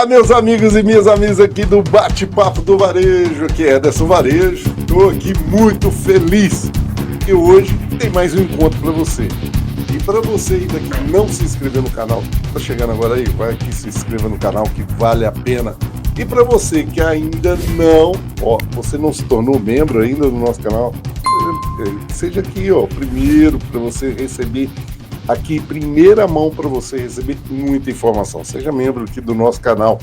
Meus amigos e minhas amigas aqui do Bate-Papo do Varejo, aqui é Ederson Varejo. Estou aqui muito feliz, porque hoje tem mais um encontro para você. E para você ainda que não se inscreveu no canal, está chegando agora aí, vai aqui se inscreva no canal que vale a pena. E para você que ainda não, você não se tornou membro ainda do nosso canal, seja aqui, primeiro para você receber aqui, primeira mão para você receber muita informação. Seja membro aqui do nosso canal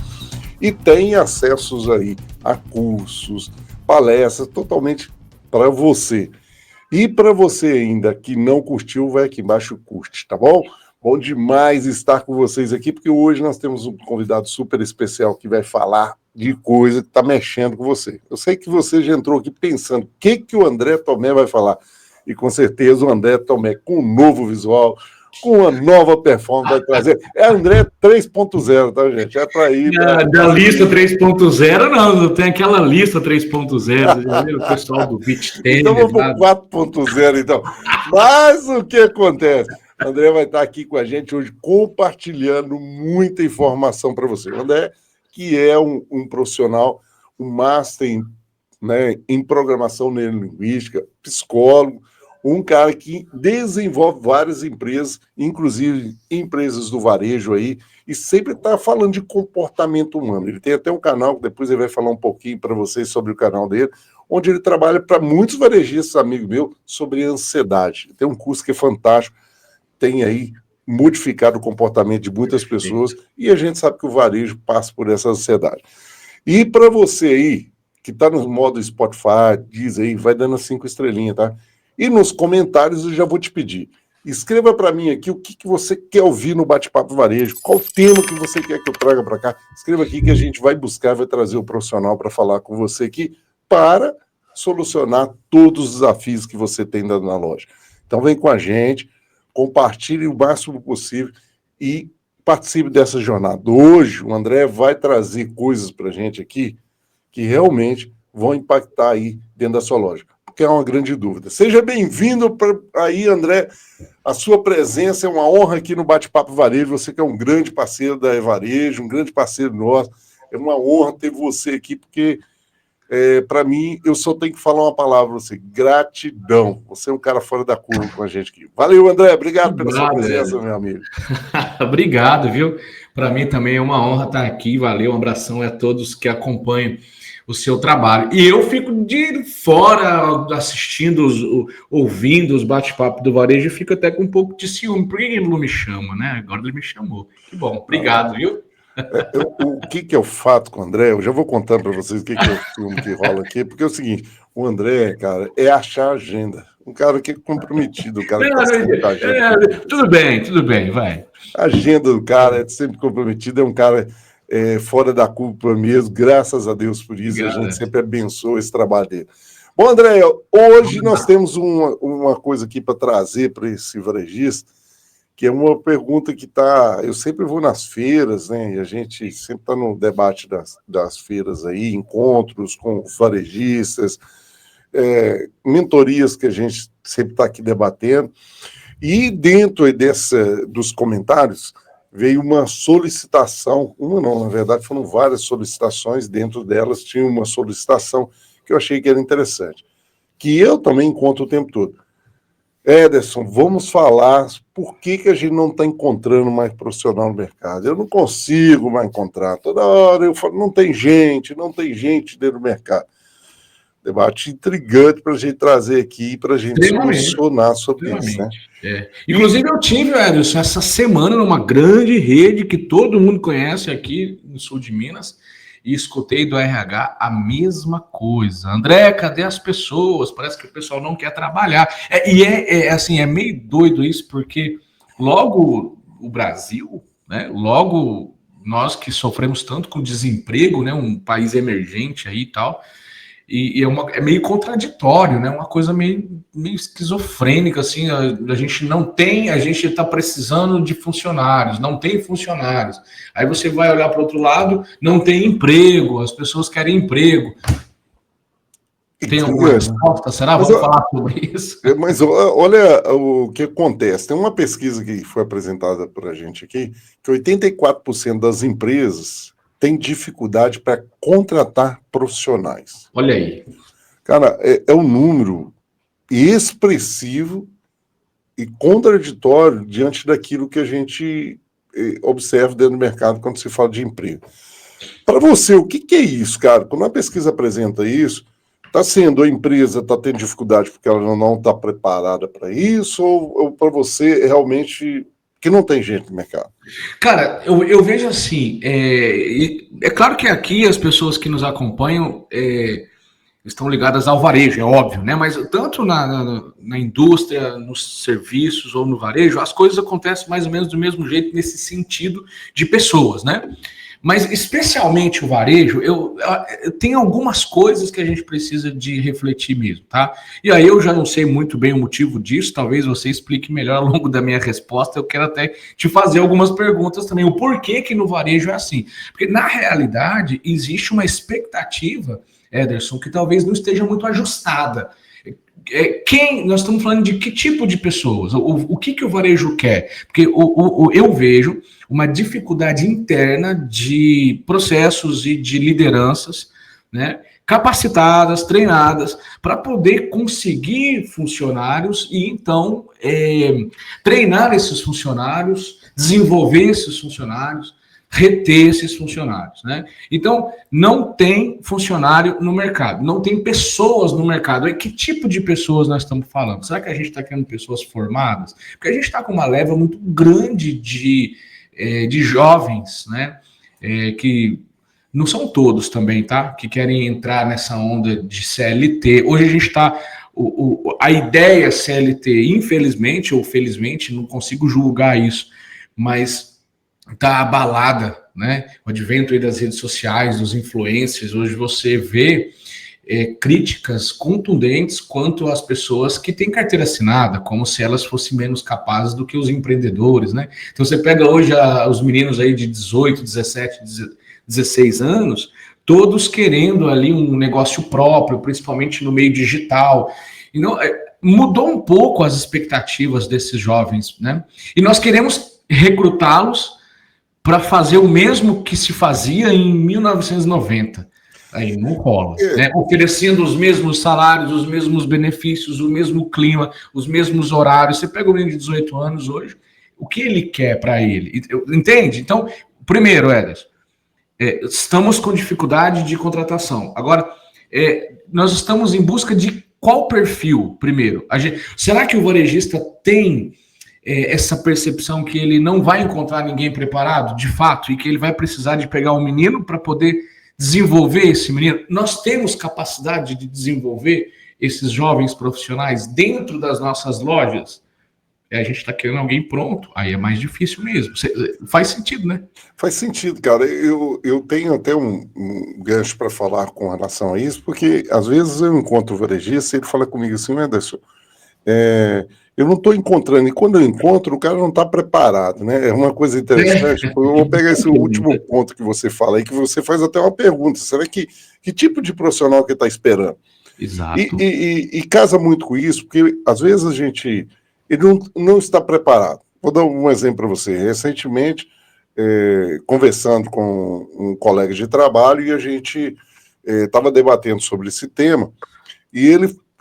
e tem acessos aí a cursos, palestras, totalmente para você. E para você ainda que não curtiu, vai aqui embaixo e curte, tá bom? Bom demais estar com vocês aqui, porque hoje nós temos um convidado super especial que vai falar de coisa que está mexendo com você. Eu sei que você já entrou aqui pensando o que o André Tomé vai falar. E com certeza o André Tomé, com um novo visual, com uma nova performance, vai trazer. É André 3.0, tá, gente? É para ir. Da lista 3.0, não tem aquela lista 3.0. Já viram o pessoal do Beach Tennis? Então vamos para 4.0, então. Mas o que acontece? O André vai estar aqui com a gente hoje compartilhando muita informação para você. O André, que é um profissional, um master em programação neurolinguística, psicólogo, um cara que desenvolve várias empresas, inclusive empresas do varejo aí, e sempre está falando de comportamento humano. Ele tem até um canal, que depois ele vai falar um pouquinho para vocês sobre o canal dele, onde ele trabalha para muitos varejistas, amigo meu, sobre ansiedade. Tem um curso que é fantástico, tem aí modificado o comportamento de muitas pessoas, e a gente sabe que o varejo passa por essa ansiedade. E para você aí, que está no modo Spotify, diz aí, vai dando 5 estrelinhas, tá? E nos comentários eu já vou te pedir, escreva para mim aqui o que você quer ouvir no Bate-Papo Varejo, qual o tema que você quer que eu traga para cá. Escreva aqui que a gente vai buscar, vai trazer o profissional para falar com você aqui, para solucionar todos os desafios que você tem na loja. Então vem com a gente, compartilhe o máximo possível e participe dessa jornada. Hoje o André vai trazer coisas para a gente aqui que realmente vão impactar aí dentro da sua loja. Que é uma grande dúvida. Seja bem-vindo aí, André. A sua presença é uma honra aqui no Bate-Papo Varejo. Você que é um grande parceiro da Varejo, um grande parceiro nosso. É uma honra ter você aqui, porque, para mim, eu só tenho que falar uma palavra para você. Gratidão. Você é um cara fora da curva com a gente aqui. Valeu, André. Obrigado pela sua presença, meu amigo. Obrigado, viu? Para mim também é uma honra estar aqui. Valeu, um abração a todos que acompanham o seu trabalho. E eu fico de fora assistindo, ouvindo os bate-papos do varejo e fico até com um pouco de ciúme. Por que ele não me chama, né? Agora ele me chamou. Que bom, obrigado, viu? O que é o fato com o André? Eu já vou contando para vocês o que é o ciúme que rola aqui, porque é o seguinte, o André, cara, é achar agenda. Um cara que é comprometido, o cara que sempre a agenda. Tudo bem, vai. A agenda do cara é sempre comprometida, é um cara fora da culpa mesmo, graças a Deus por isso. Obrigado. A gente sempre abençoa esse trabalho dele. Bom, André, hoje nós temos uma coisa aqui para trazer para esse varejista, que é uma pergunta que eu sempre vou nas feiras, né, e a gente sempre está no debate das feiras aí, encontros com varejistas, mentorias que a gente sempre está aqui debatendo, e dentro dos comentários, veio uma solicitação, na verdade foram várias solicitações, dentro delas tinha uma solicitação que eu achei que era interessante, que eu também encontro o tempo todo. Ederson, vamos falar por que a gente não está encontrando mais profissional no mercado. Eu não consigo mais encontrar. Toda hora eu falo, não tem gente dentro do mercado. Debate intrigante para a gente trazer aqui, para a gente solucionar sobre isso, né? Inclusive, eu tive, Ederson, essa semana numa grande rede que todo mundo conhece aqui no sul de Minas, e escutei do RH a mesma coisa. André, cadê as pessoas? Parece que o pessoal não quer trabalhar. É meio doido isso, porque logo o Brasil, né? Logo nós que sofremos tanto com desemprego, né? Um país emergente aí e tal. E é meio contraditório, né? Uma coisa meio esquizofrênica, assim. A gente está precisando de funcionários, não tem funcionários. Aí você vai olhar para o outro lado, não tem emprego, as pessoas querem emprego. Tem alguma resposta? Será? Vamos falar sobre isso. Mas olha o que acontece. Tem uma pesquisa que foi apresentada para a gente aqui, que 84% das empresas tem dificuldade para contratar profissionais. Olha aí. Cara, é um número expressivo e contraditório diante daquilo que a gente observa dentro do mercado quando se fala de emprego. Para você, o que é isso, cara? Quando a pesquisa apresenta isso, está sendo a empresa está tendo dificuldade porque ela não está preparada para isso, ou para você realmente que não tem gente no mercado? Cara, eu vejo assim, é claro que aqui as pessoas que nos acompanham estão ligadas ao varejo, é óbvio, né? Mas tanto na indústria, nos serviços ou no varejo, as coisas acontecem mais ou menos do mesmo jeito nesse sentido de pessoas, né? Mas especialmente o varejo, eu tem algumas coisas que a gente precisa de refletir mesmo, tá? E aí eu já não sei muito bem o motivo disso, talvez você explique melhor ao longo da minha resposta, eu quero até te fazer algumas perguntas também, o porquê que no varejo é assim. Porque na realidade existe uma expectativa, Ederson, que talvez não esteja muito ajustada. Nós estamos falando de que tipo de pessoas? O que o varejo quer? Porque eu vejo uma dificuldade interna de processos e de lideranças, né, capacitadas, treinadas, para poder conseguir funcionários e então treinar esses funcionários, desenvolver esses funcionários, reter esses funcionários, né? Então, não tem funcionário no mercado, não tem pessoas no mercado. E que tipo de pessoas nós estamos falando? Será que a gente está querendo pessoas formadas? Porque a gente está com uma leva muito grande de jovens, né? Que não são todos também, tá? Que querem entrar nessa onda de CLT. Hoje a gente está... a ideia CLT, infelizmente ou felizmente, não consigo julgar isso, mas está abalada, né? O advento aí das redes sociais, dos influencers, hoje você vê críticas contundentes quanto às pessoas que têm carteira assinada, como se elas fossem menos capazes do que os empreendedores, né? Então você pega hoje os meninos aí de 18, 17, 16 anos, todos querendo ali um negócio próprio, principalmente no meio digital. E não, mudou um pouco as expectativas desses jovens, né? E nós queremos recrutá-los para fazer o mesmo que se fazia em 1990. Aí não rola, né? Oferecendo os mesmos salários, os mesmos benefícios, o mesmo clima, os mesmos horários. Você pega o menino de 18 anos hoje, o que ele quer para ele? Entende? Então, primeiro, Ederson, estamos com dificuldade de contratação. Agora, nós estamos em busca de qual perfil, primeiro? Será que o varejista tem essa percepção que ele não vai encontrar ninguém preparado, de fato, e que ele vai precisar de pegar um menino para poder desenvolver esse menino? Nós temos capacidade de desenvolver esses jovens profissionais dentro das nossas lojas? A gente está querendo alguém pronto, aí é mais difícil mesmo. Faz sentido, né? Faz sentido, cara. Eu tenho até um gancho para falar com relação a isso, porque às vezes eu encontro o varejista e ele fala comigo assim, Ederson, eu não estou encontrando, e quando eu encontro, o cara não está preparado, né? É uma coisa interessante. Eu vou pegar esse último ponto que você fala aí, que você faz até uma pergunta: será que tipo de profissional que está esperando? Exato. E casa muito com isso, porque às vezes a gente ele não está preparado. Vou dar um exemplo para você. Recentemente, conversando com um colega de trabalho, e a gente estava debatendo sobre esse tema, e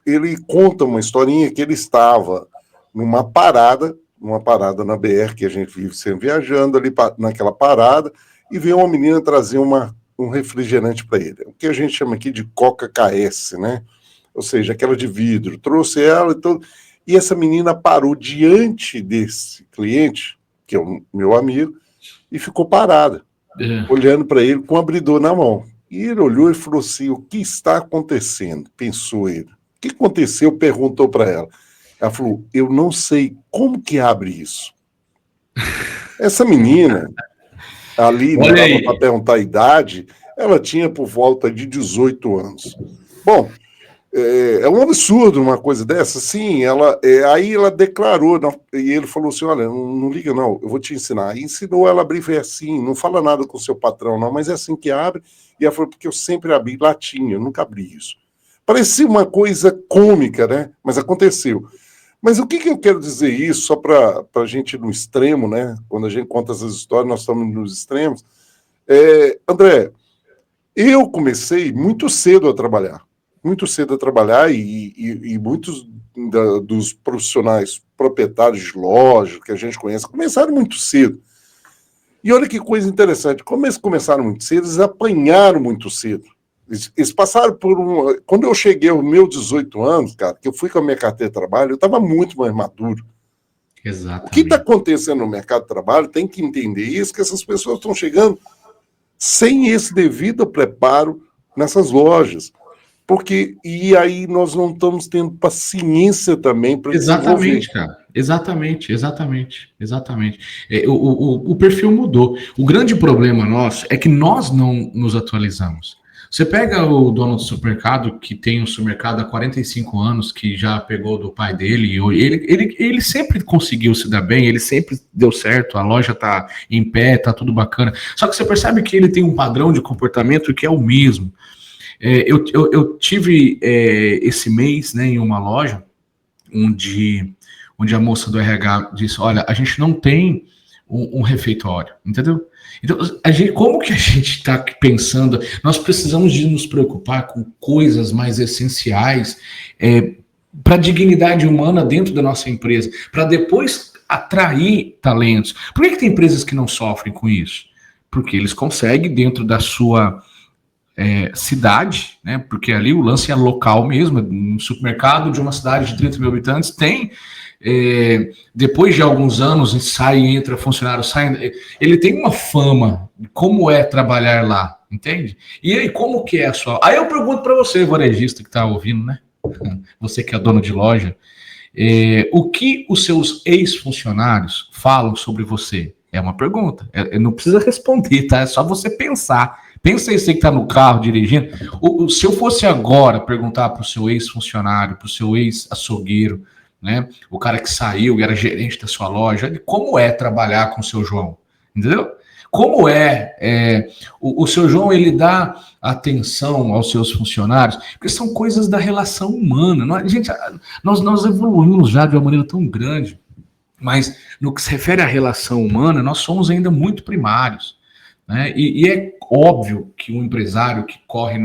ele conta uma historinha que ele estava numa parada na BR, que a gente vive sempre viajando, ali naquela parada, e veio uma menina trazer um refrigerante para ele, o que a gente chama aqui de Coca KS, né? Ou seja, aquela de vidro. Trouxe ela e essa menina parou diante desse cliente, que é o meu amigo, e ficou parada, olhando para ele com o abridor na mão. E ele olhou e falou assim: o que está acontecendo? Pensou ele. O que aconteceu? Perguntou para ela. Ela falou: eu não sei como que abre isso. Essa menina, ali, não dava para perguntar a idade, ela tinha por volta de 18 anos. Bom, é um absurdo uma coisa dessa. Sim, aí ela declarou, e ele falou assim: olha, não liga não, eu vou te ensinar. E ensinou ela a abrir, foi assim, não fala nada com o seu patrão não, mas é assim que abre. E ela falou: porque eu sempre abri latinha, eu nunca abri isso. Parecia uma coisa cômica, né? Mas aconteceu. Mas o que eu quero dizer isso, só para a gente ir no extremo, né? Quando a gente conta essas histórias, nós estamos nos extremos. André, eu comecei muito cedo a trabalhar. E muitos dos profissionais proprietários de lojas que a gente conhece começaram muito cedo. E olha que coisa interessante, como eles começaram muito cedo, eles apanharam muito cedo. Eles passaram por Quando eu cheguei aos meus 18 anos, cara, que eu fui com a minha carteira de trabalho, eu estava muito mais maduro. Exatamente. O que está acontecendo no mercado de trabalho, tem que entender isso, que essas pessoas estão chegando sem esse devido preparo nessas lojas. E aí nós não estamos tendo paciência também para desenvolver. Exatamente, cara. Exatamente. O perfil mudou. O grande problema nosso é que nós não nos atualizamos. Você pega o dono do supermercado, que tem um supermercado há 45 anos, que já pegou do pai dele, ele sempre conseguiu se dar bem, ele sempre deu certo, a loja tá em pé, tá tudo bacana. Só que você percebe que ele tem um padrão de comportamento que é o mesmo. Eu tive esse mês, né, em uma loja onde a moça do RH disse, olha, a gente não tem um refeitório, entendeu? Então, como que a gente está pensando? Nós precisamos de nos preocupar com coisas mais essenciais para a dignidade humana dentro da nossa empresa, para depois atrair talentos. Por que tem empresas que não sofrem com isso? Porque eles conseguem, dentro da sua cidade, né? Porque ali o lance é local mesmo, um supermercado de uma cidade de 30 mil habitantes tem, depois de alguns anos, sai, entra, funcionário sai, ele tem uma fama de como é trabalhar lá, entende? E aí, como que é a sua... Aí eu pergunto para você, varejista que está ouvindo, né? Você que é dono de loja, o que os seus ex-funcionários falam sobre você? É uma pergunta, não precisa responder, tá? É só você pensar. Pensa aí, você que está no carro dirigindo. Se eu fosse agora perguntar para o seu ex-funcionário, para o seu ex-açougueiro, né, o cara que saiu e era gerente da sua loja, como é trabalhar com o seu João? Entendeu? Como o seu João, ele dá atenção aos seus funcionários? Porque são coisas da relação humana. Nós evoluímos já de uma maneira tão grande, mas no que se refere à relação humana, nós somos ainda muito primários. Né? E é óbvio que um empresário que corre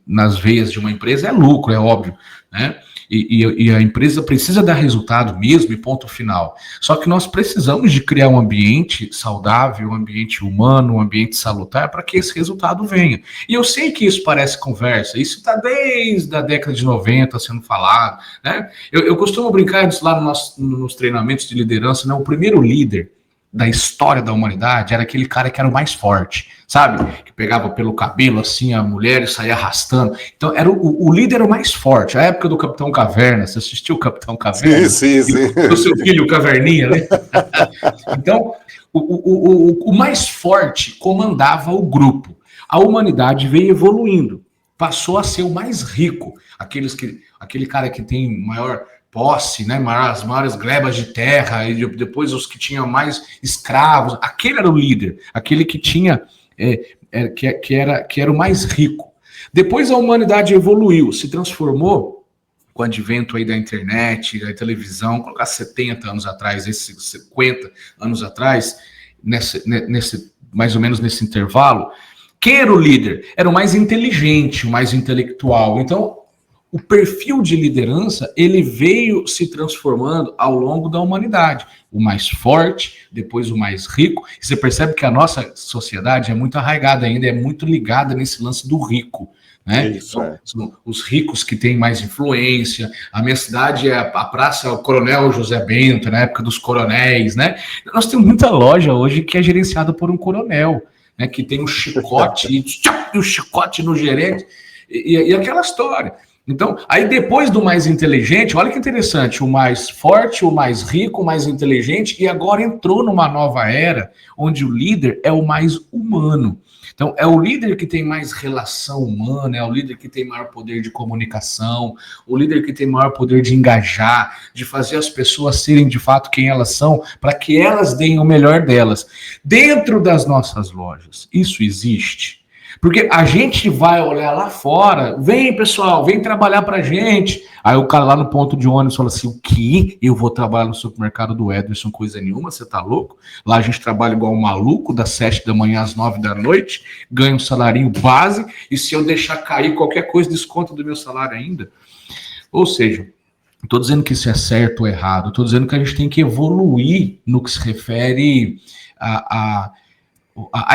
nas veias de uma empresa é lucro, é óbvio, né? E a empresa precisa dar resultado mesmo e ponto final. Só que nós precisamos de criar um ambiente saudável, um ambiente humano, um ambiente salutar para que esse resultado venha. E eu sei que isso parece conversa, isso está desde a década de 90 sendo falado, né? Eu costumo brincar disso lá nos treinamentos de liderança, né? O primeiro líder da história da humanidade era aquele cara que era o mais forte, sabe? Que pegava pelo cabelo assim a mulher e saía arrastando. Então era o líder era o mais forte. A época do Capitão Caverna, você assistiu o Capitão Caverna? Sim. Do seu filho Caverninha, né? Então o mais forte comandava o grupo. A humanidade veio evoluindo, passou a ser o mais rico, aquele cara que tem maior posse, né, as maiores glebas de terra, e depois os que tinham mais escravos, aquele era o líder, aquele que tinha, que era o mais rico. Depois a humanidade evoluiu, se transformou com o advento aí da internet, da televisão, colocar 70 anos atrás, 50 anos atrás, mais ou menos nesse intervalo. Quem era o líder? Era o mais inteligente, o mais intelectual. Então, o perfil de liderança, ele veio se transformando ao longo da humanidade. O mais forte, depois o mais rico. E você percebe que a nossa sociedade é muito arraigada ainda, é muito ligada nesse lance do rico. Né? Isso, são os ricos que têm mais influência. A minha cidade, a praça é o Coronel José Bento, na época dos coronéis. Né? Nós temos muita loja hoje que é gerenciada por um coronel, né? Que tem um chicote, e o chicote no gerente, e aquela história. Então, aí depois do mais inteligente, olha que interessante, o mais forte, o mais rico, o mais inteligente, e agora entrou numa nova era, onde o líder é o mais humano. Então, é o líder que tem mais relação humana, é o líder que tem maior poder de comunicação, o líder que tem maior poder de engajar, de fazer as pessoas serem de fato quem elas são, para que elas deem o melhor delas. Dentro das nossas lojas, isso existe. Porque a gente vai olhar lá fora, vem pessoal, vem trabalhar pra gente. Aí o cara lá no ponto de ônibus fala assim, o quê? Eu vou trabalhar no supermercado do Ederson, coisa nenhuma, você tá louco? Lá a gente trabalha igual um maluco, das 7 da manhã às 9 da noite, ganha um salarinho base, e se eu deixar cair qualquer coisa, desconta do meu salário ainda. Ou seja, estou dizendo que isso é certo ou errado, estou dizendo que a gente tem que evoluir no que se refere a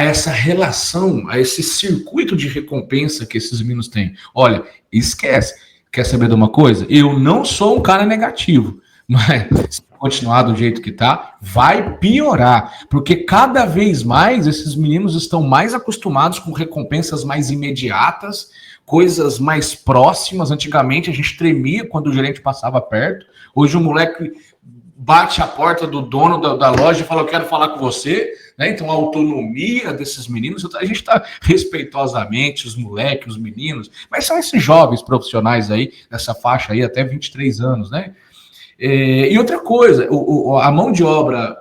essa relação, a esse circuito de recompensa que esses meninos têm. Olha, esquece. Quer saber de uma coisa? Eu não sou um cara negativo, mas se continuar do jeito que tá, vai piorar, porque cada vez mais esses meninos estão mais acostumados com recompensas mais imediatas, coisas mais próximas. Antigamente a gente tremia quando o gerente passava perto. Hoje o moleque bate a porta do dono da loja e fala, eu quero falar com você, né? Então a autonomia desses meninos, a gente está respeitosamente, os moleques, os meninos, mas são esses jovens profissionais aí, nessa faixa aí, até 23 anos, né? E outra coisa, a mão de obra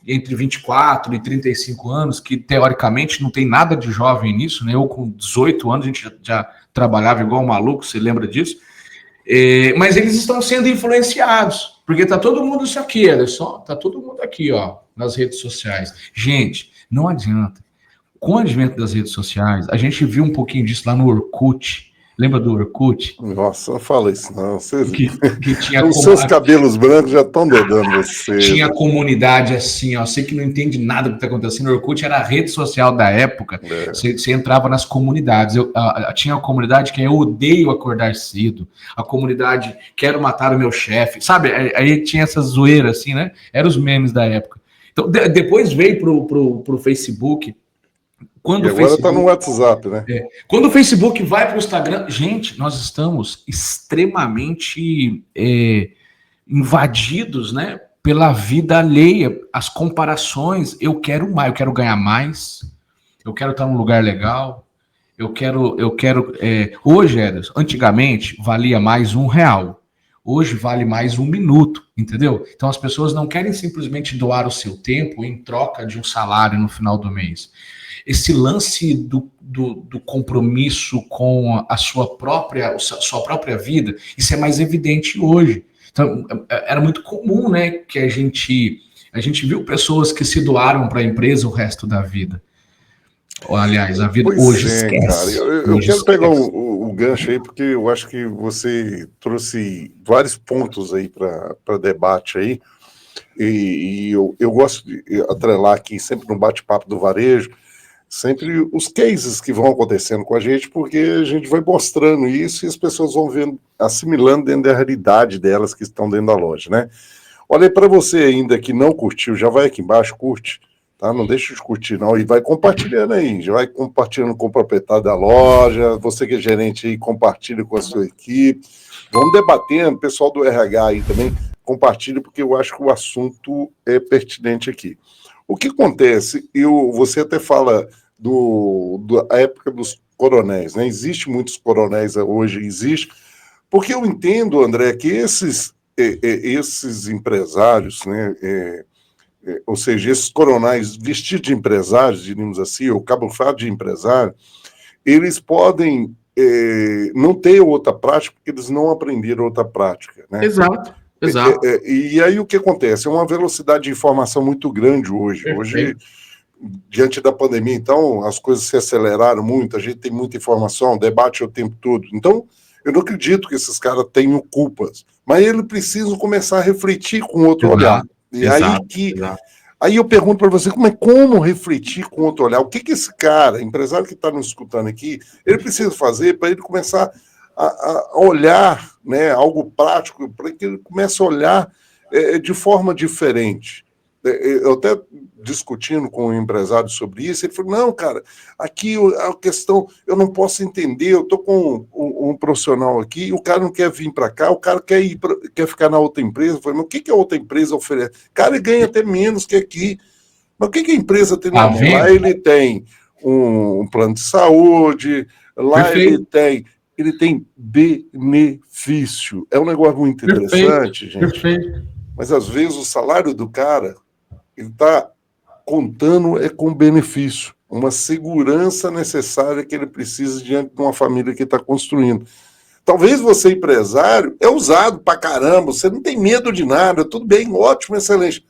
entre 24 e 35 anos, que teoricamente não tem nada de jovem nisso, né? Eu com 18 anos, a gente já trabalhava igual um maluco, você lembra disso? Mas eles estão sendo influenciados, porque tá todo mundo isso aqui, Ederson, tá todo mundo aqui, ó, nas redes sociais. Gente, não adianta. Com o advento das redes sociais, a gente viu um pouquinho disso lá no Orkut. Lembra do Orkut? Nossa, não fala isso não. Que tinha os seus cabelos brancos já estão dedando você. Tinha comunidade assim, ó. Você que não entende nada do que está acontecendo. O Orkut era a rede social da época. Você entrava nas comunidades. Tinha a comunidade que eu odeio acordar cedo. A comunidade quero matar o meu chefe. Sabe? Aí tinha essa zoeira assim, né? Eram os memes da época. Então, depois veio pro Facebook. Quando e agora está no WhatsApp, né? Quando o Facebook vai para o Instagram, gente, nós estamos extremamente invadidos, né, pela vida alheia, as comparações. Eu quero mais, eu quero ganhar mais, eu quero estar num lugar legal, eu quero. Hoje, Ederson, antigamente valia mais R$1. Hoje vale mais 1 minuto, entendeu? Então as pessoas não querem simplesmente doar o seu tempo em troca de um salário no final do mês. Esse lance do compromisso com a sua própria vida, isso é mais evidente hoje. Então, era muito comum, né, que a gente viu pessoas que se doaram para a empresa o resto da vida. Aliás, a vida hoje esquece. Cara, eu quero pegar o gancho aí, porque eu acho que você trouxe vários pontos aí para debate aí, e eu gosto de atrelar aqui sempre no bate-papo do varejo, sempre os cases que vão acontecendo com a gente, porque a gente vai mostrando isso e as pessoas vão vendo, assimilando dentro da realidade delas que estão dentro da loja, né? Olha aí, para você ainda que não curtiu, já vai aqui embaixo, curte, tá? Não deixa de curtir não, e vai compartilhando aí, já vai compartilhando com o proprietário da loja, você que é gerente aí, compartilha com a sua equipe, vamos debatendo, pessoal do RH aí também, compartilha, porque eu acho que o assunto é pertinente aqui. O que acontece, você até fala da época dos coronéis, né? Existe muitos coronéis hoje, existe, porque eu entendo, André, que esses empresários, né, ou seja, esses coronéis vestidos de empresários, diríamos assim, ou camuflados de empresário, eles podem não ter outra prática, porque eles não aprenderam outra prática, né? Exato. E aí o que acontece? É uma velocidade de informação muito grande hoje. Perfeito. Hoje, diante da pandemia, então, as coisas se aceleraram muito, a gente tem muita informação, debate o tempo todo. Então, eu não acredito que esses caras tenham culpas, mas eles precisam começar a refletir com outro olhar. E aí eu pergunto para você, como refletir com outro olhar? O que esse cara, empresário que está nos escutando aqui, ele precisa fazer para ele começar a olhar, né, algo prático, para que ele comece a olhar de forma diferente? Eu até discutindo com um empresário sobre isso, ele falou, não, cara, aqui a questão, eu não posso entender, eu estou com um profissional aqui, o cara não quer vir para cá, o cara quer ficar na outra empresa. Eu falei, mas o que a outra empresa oferece? O cara ganha até menos que aqui. Mas o que a empresa tem na mão? Lá ele tem um plano de saúde, lá Perfeito. ele tem benefício. É um negócio muito interessante, gente. Perfeito. Mas às vezes o salário do cara, ele está contando com benefício. uma segurança necessária que ele precisa diante de uma família que está construindo. Talvez você, empresário, é usado pra caramba, você não tem medo de nada, tudo bem, ótimo, excelente.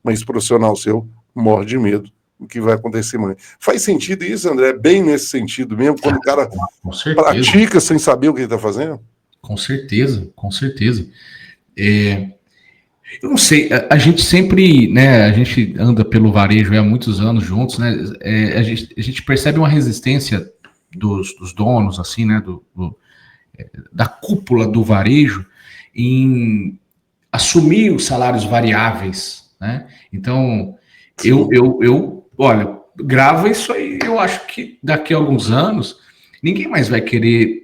Mas profissional seu morre de medo do que vai acontecer amanhã. Faz sentido isso, André? É bem nesse sentido mesmo, quando o cara pratica sem saber o que ele está fazendo? Com certeza, com certeza. Eu não sei, a gente sempre, né, a gente anda pelo varejo há muitos anos juntos, né, a gente percebe uma resistência dos donos, assim, né, da cúpula do varejo em assumir os salários variáveis, né, então, olha, grava isso aí, eu acho que daqui a alguns anos, ninguém mais vai querer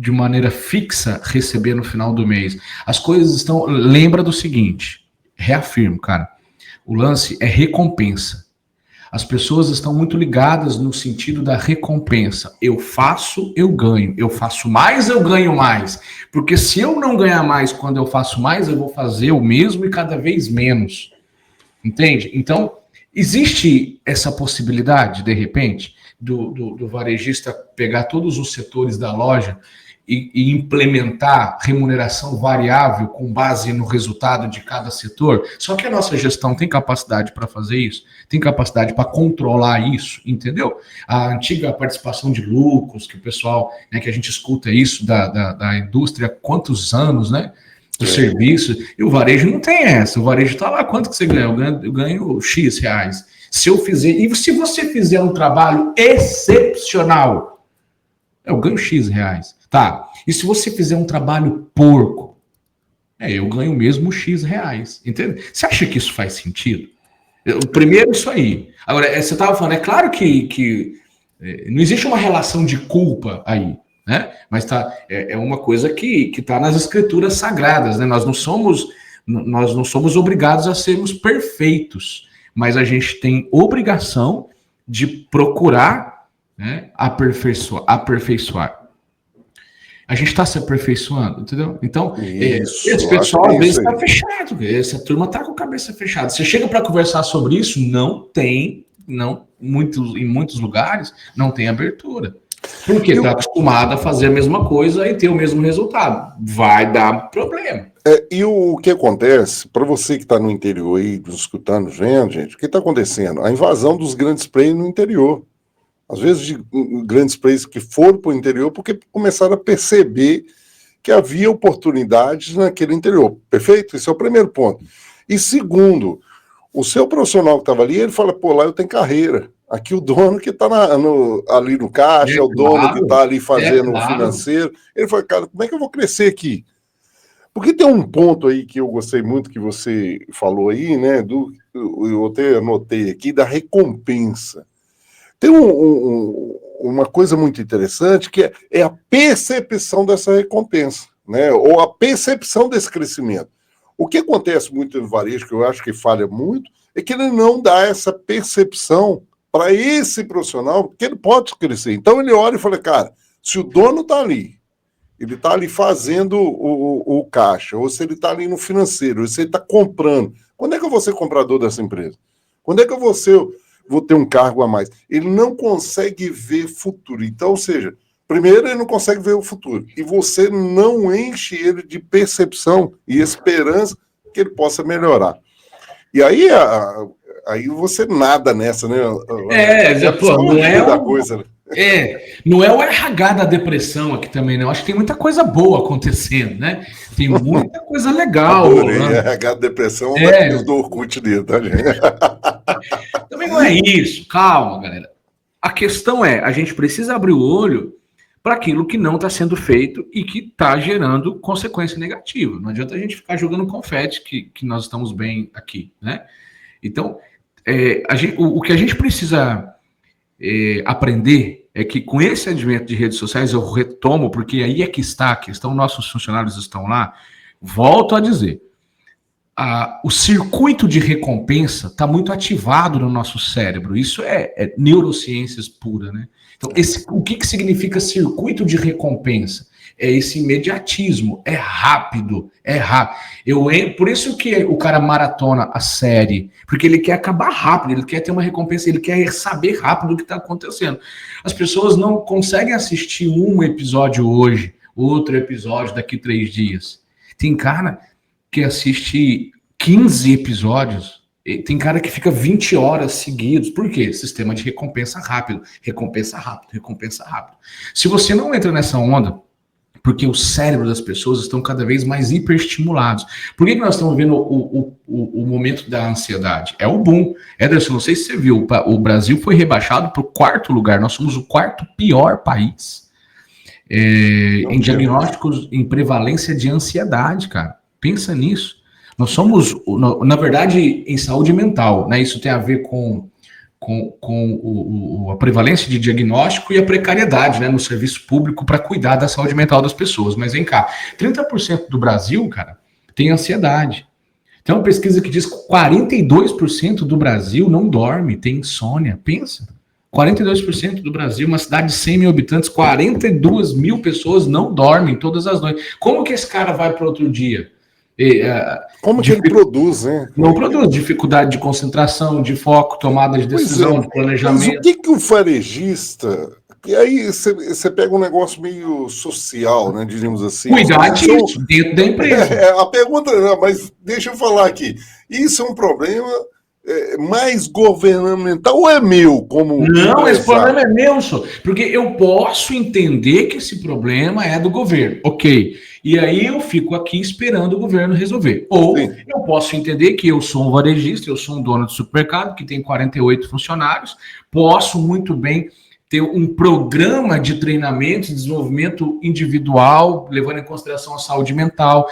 de maneira fixa receber no final do mês. As coisas estão... Lembra do seguinte, reafirmo, cara, o lance é recompensa. As pessoas estão muito ligadas no sentido da recompensa. Eu faço, eu ganho. Eu faço mais, eu ganho mais. Porque se eu não ganhar mais quando eu faço mais, eu vou fazer o mesmo e cada vez menos. Entende? Então, existe essa possibilidade, de repente, do varejista pegar todos os setores da loja e implementar remuneração variável com base no resultado de cada setor. Só que a nossa gestão tem capacidade para fazer isso, tem capacidade para controlar isso, entendeu? A antiga participação de lucros, que o pessoal, né, que a gente escuta isso da indústria há quantos anos, né? Do serviço, e o varejo não tem essa. O varejo está lá, quanto que você ganha? Eu ganho X reais. Se eu fizer, e se você fizer um trabalho excepcional, eu ganho X reais. Tá, e se você fizer um trabalho porco, eu ganho mesmo X reais, entende? Você acha que isso faz sentido? Primeiro isso aí. Agora, você estava falando, é claro que não existe uma relação de culpa aí, né? Mas é uma coisa que está nas escrituras sagradas, né? Nós não somos obrigados a sermos perfeitos, mas a gente tem obrigação de procurar, né, aperfeiçoar. A gente está se aperfeiçoando, entendeu? Então, esse pessoal às vezes está fechado, essa turma está com a cabeça fechada. Você chega para conversar sobre isso, em muitos lugares, não tem abertura. Porque está acostumado a fazer a mesma coisa e ter o mesmo resultado. Vai dar problema. E o que acontece, para você que está no interior aí, nos escutando, vendo, gente, o que está acontecendo? A invasão dos grandes players no interior. Às vezes de grandes players que foram para o interior porque começaram a perceber que havia oportunidades naquele interior. Perfeito? Esse é o primeiro ponto. E segundo, o seu profissional que estava ali, ele fala, pô, lá eu tenho carreira. Aqui o dono que está ali no caixa, o dono que está ali fazendo o financeiro. Ele fala, cara, como é que eu vou crescer aqui? Porque tem um ponto aí que eu gostei muito que você falou aí, né? Eu até anotei aqui, da recompensa. Tem uma coisa muito interessante que é a percepção dessa recompensa, né? Ou a percepção desse crescimento. O que acontece muito no varejo, que eu acho que falha muito, é que ele não dá essa percepção para esse profissional que ele pode crescer. Então ele olha e fala, cara, se o dono está ali, ele está ali fazendo o caixa, ou se ele está ali no financeiro, ou se ele está comprando, quando é que eu vou ser comprador dessa empresa? Quando é que eu vou ter um cargo a mais? Ele não consegue ver futuro. Então, ou seja, primeiro ele não consegue ver o futuro. E você não enche ele de percepção e esperança que ele possa melhorar. E aí, aí você nada nessa, né? Não é da coisa, né? Não é o RH da depressão aqui também, não. Acho que tem muita coisa boa acontecendo, né? Tem muita coisa legal. Adorei, né? RH da depressão é do Orkut dele, tá, gente? Também não é isso. Calma, galera. A questão é, a gente precisa abrir o olho para aquilo que não está sendo feito e que está gerando consequência negativa. Não adianta a gente ficar jogando confete que nós estamos bem aqui, né? Então, o que a gente precisa aprender é que com esse advento de redes sociais, eu retomo, porque aí é que está a questão, nossos funcionários estão lá, volto a dizer, o circuito de recompensa está muito ativado no nosso cérebro. Isso é neurociências pura, né? Então, o que significa circuito de recompensa? É esse imediatismo, é rápido. Por isso que o cara maratona a série, porque ele quer acabar rápido, ele quer ter uma recompensa, ele quer saber rápido o que está acontecendo. As pessoas não conseguem assistir um episódio hoje, outro episódio daqui 3 dias. Tem cara que assiste 15 episódios, tem cara que fica 20 horas seguidos. Por quê? Sistema de recompensa rápido. Se você não entra nessa onda, porque o cérebro das pessoas estão cada vez mais hiperestimulados. Por que nós estamos vendo o momento da ansiedade? É o boom. Ederson, não sei se você viu, o Brasil foi rebaixado para o 4º lugar. Nós somos o 4º pior país em diagnósticos, em prevalência de ansiedade, cara. Pensa nisso. Nós somos, na verdade, em saúde mental, né? Isso tem a ver com a prevalência de diagnóstico e a precariedade, né, no serviço público para cuidar da saúde mental das pessoas. Mas vem cá, 30% do Brasil, cara, tem ansiedade. Tem uma pesquisa que diz que 42% do Brasil não dorme, tem insônia. Pensa, 42% do Brasil, uma cidade de 100 mil habitantes, 42 mil pessoas não dormem todas as noites. Como que esse cara vai para outro dia? Como que ele produz, né? Não produz. Dificuldade de concentração, de foco, tomada de decisão, de planejamento. Mas o que o varejista... E aí você pega um negócio meio social, né? Diríamos assim. Cuidar disso dentro da empresa. A pergunta, não, mas deixa eu falar aqui. Isso é um problema mais governamental ou é meu? Não, esse problema é meu, só. Porque eu posso entender que esse problema é do governo. Ok. E aí eu fico aqui esperando o governo resolver. Ou eu posso entender que eu sou um varejista, eu sou um dono de supermercado que tem 48 funcionários, posso muito bem ter um programa de treinamento e desenvolvimento individual, levando em consideração a saúde mental.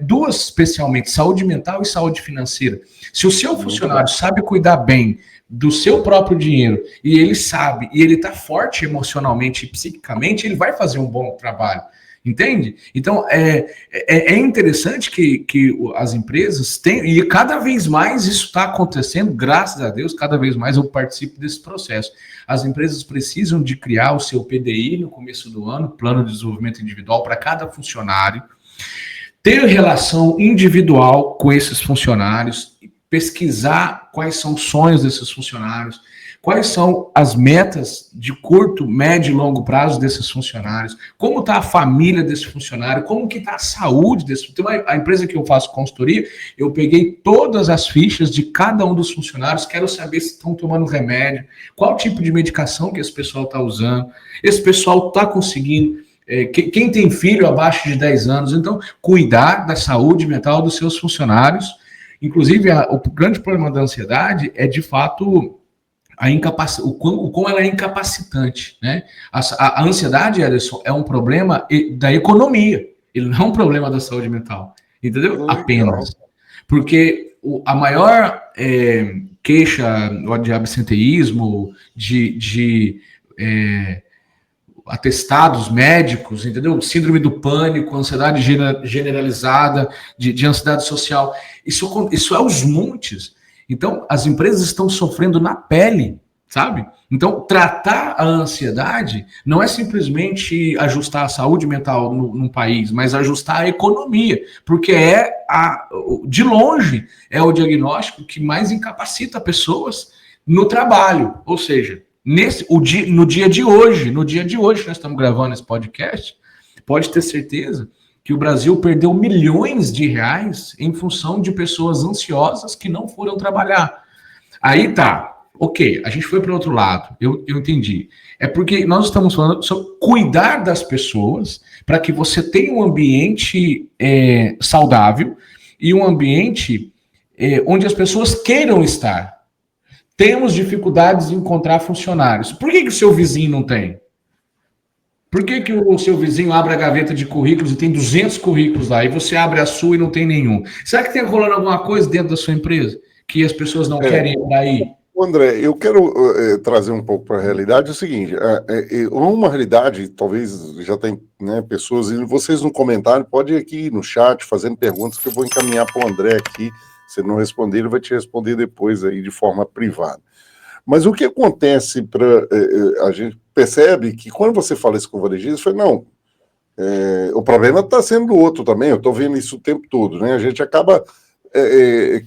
Duas especialmente, saúde mental e saúde financeira. Se o seu funcionário sabe cuidar bem do seu próprio dinheiro, e ele sabe, e ele está forte emocionalmente e psiquicamente, ele vai fazer um bom trabalho. Entende? Então, é interessante que as empresas têm, e cada vez mais isso está acontecendo, graças a Deus, cada vez mais eu participo desse processo. As empresas precisam de criar o seu PDI no começo do ano, Plano de Desenvolvimento Individual para cada funcionário, ter relação individual com esses funcionários, pesquisar quais são os sonhos desses funcionários, quais são as metas de curto, médio e longo prazo desses funcionários, como está a família desse funcionário, como que está a saúde desse funcionário. A empresa que eu faço consultoria, eu peguei todas as fichas de cada um dos funcionários, quero saber se estão tomando remédio, qual tipo de medicação que esse pessoal está usando, esse pessoal está conseguindo, quem tem filho abaixo de 10 anos, então cuidar da saúde mental dos seus funcionários. Inclusive, o grande problema da ansiedade é, de fato, o quão ela é incapacitante, né? A ansiedade, Ederson, é um problema da economia, ele não é um problema da saúde mental, entendeu? Apenas. Porque a maior queixa de absenteísmo, de atestados médicos, entendeu? Síndrome do pânico, ansiedade generalizada, de ansiedade social, isso é aos montes. Então, as empresas estão sofrendo na pele, sabe? Então, tratar a ansiedade não é simplesmente ajustar a saúde mental num país, mas ajustar a economia, porque de longe, é o diagnóstico que mais incapacita pessoas no trabalho. Ou seja, no dia de hoje, nós estamos gravando esse podcast, pode ter certeza que o Brasil perdeu milhões de reais em função de pessoas ansiosas que não foram trabalhar. Aí tá, ok, a gente foi para o outro lado, eu entendi. É porque nós estamos falando sobre cuidar das pessoas para que você tenha um ambiente saudável e um ambiente onde as pessoas queiram estar. Temos dificuldades em encontrar funcionários. Por que o seu vizinho não tem? Por que o seu vizinho abre a gaveta de currículos e tem 200 currículos lá, e você abre a sua e não tem nenhum? Será que tem rolando alguma coisa dentro da sua empresa que as pessoas não querem ir para aí? André, eu quero trazer um pouco para a realidade o seguinte, uma realidade, talvez já tem, né, pessoas, e vocês no comentário, pode ir aqui no chat fazendo perguntas que eu vou encaminhar para o André aqui, se ele não responder, ele vai te responder depois aí de forma privada. Mas o que acontece a gente percebe que quando você fala isso com o varejista, você fala, não, o problema está sendo do outro também, eu estou vendo isso o tempo todo, né? A gente acaba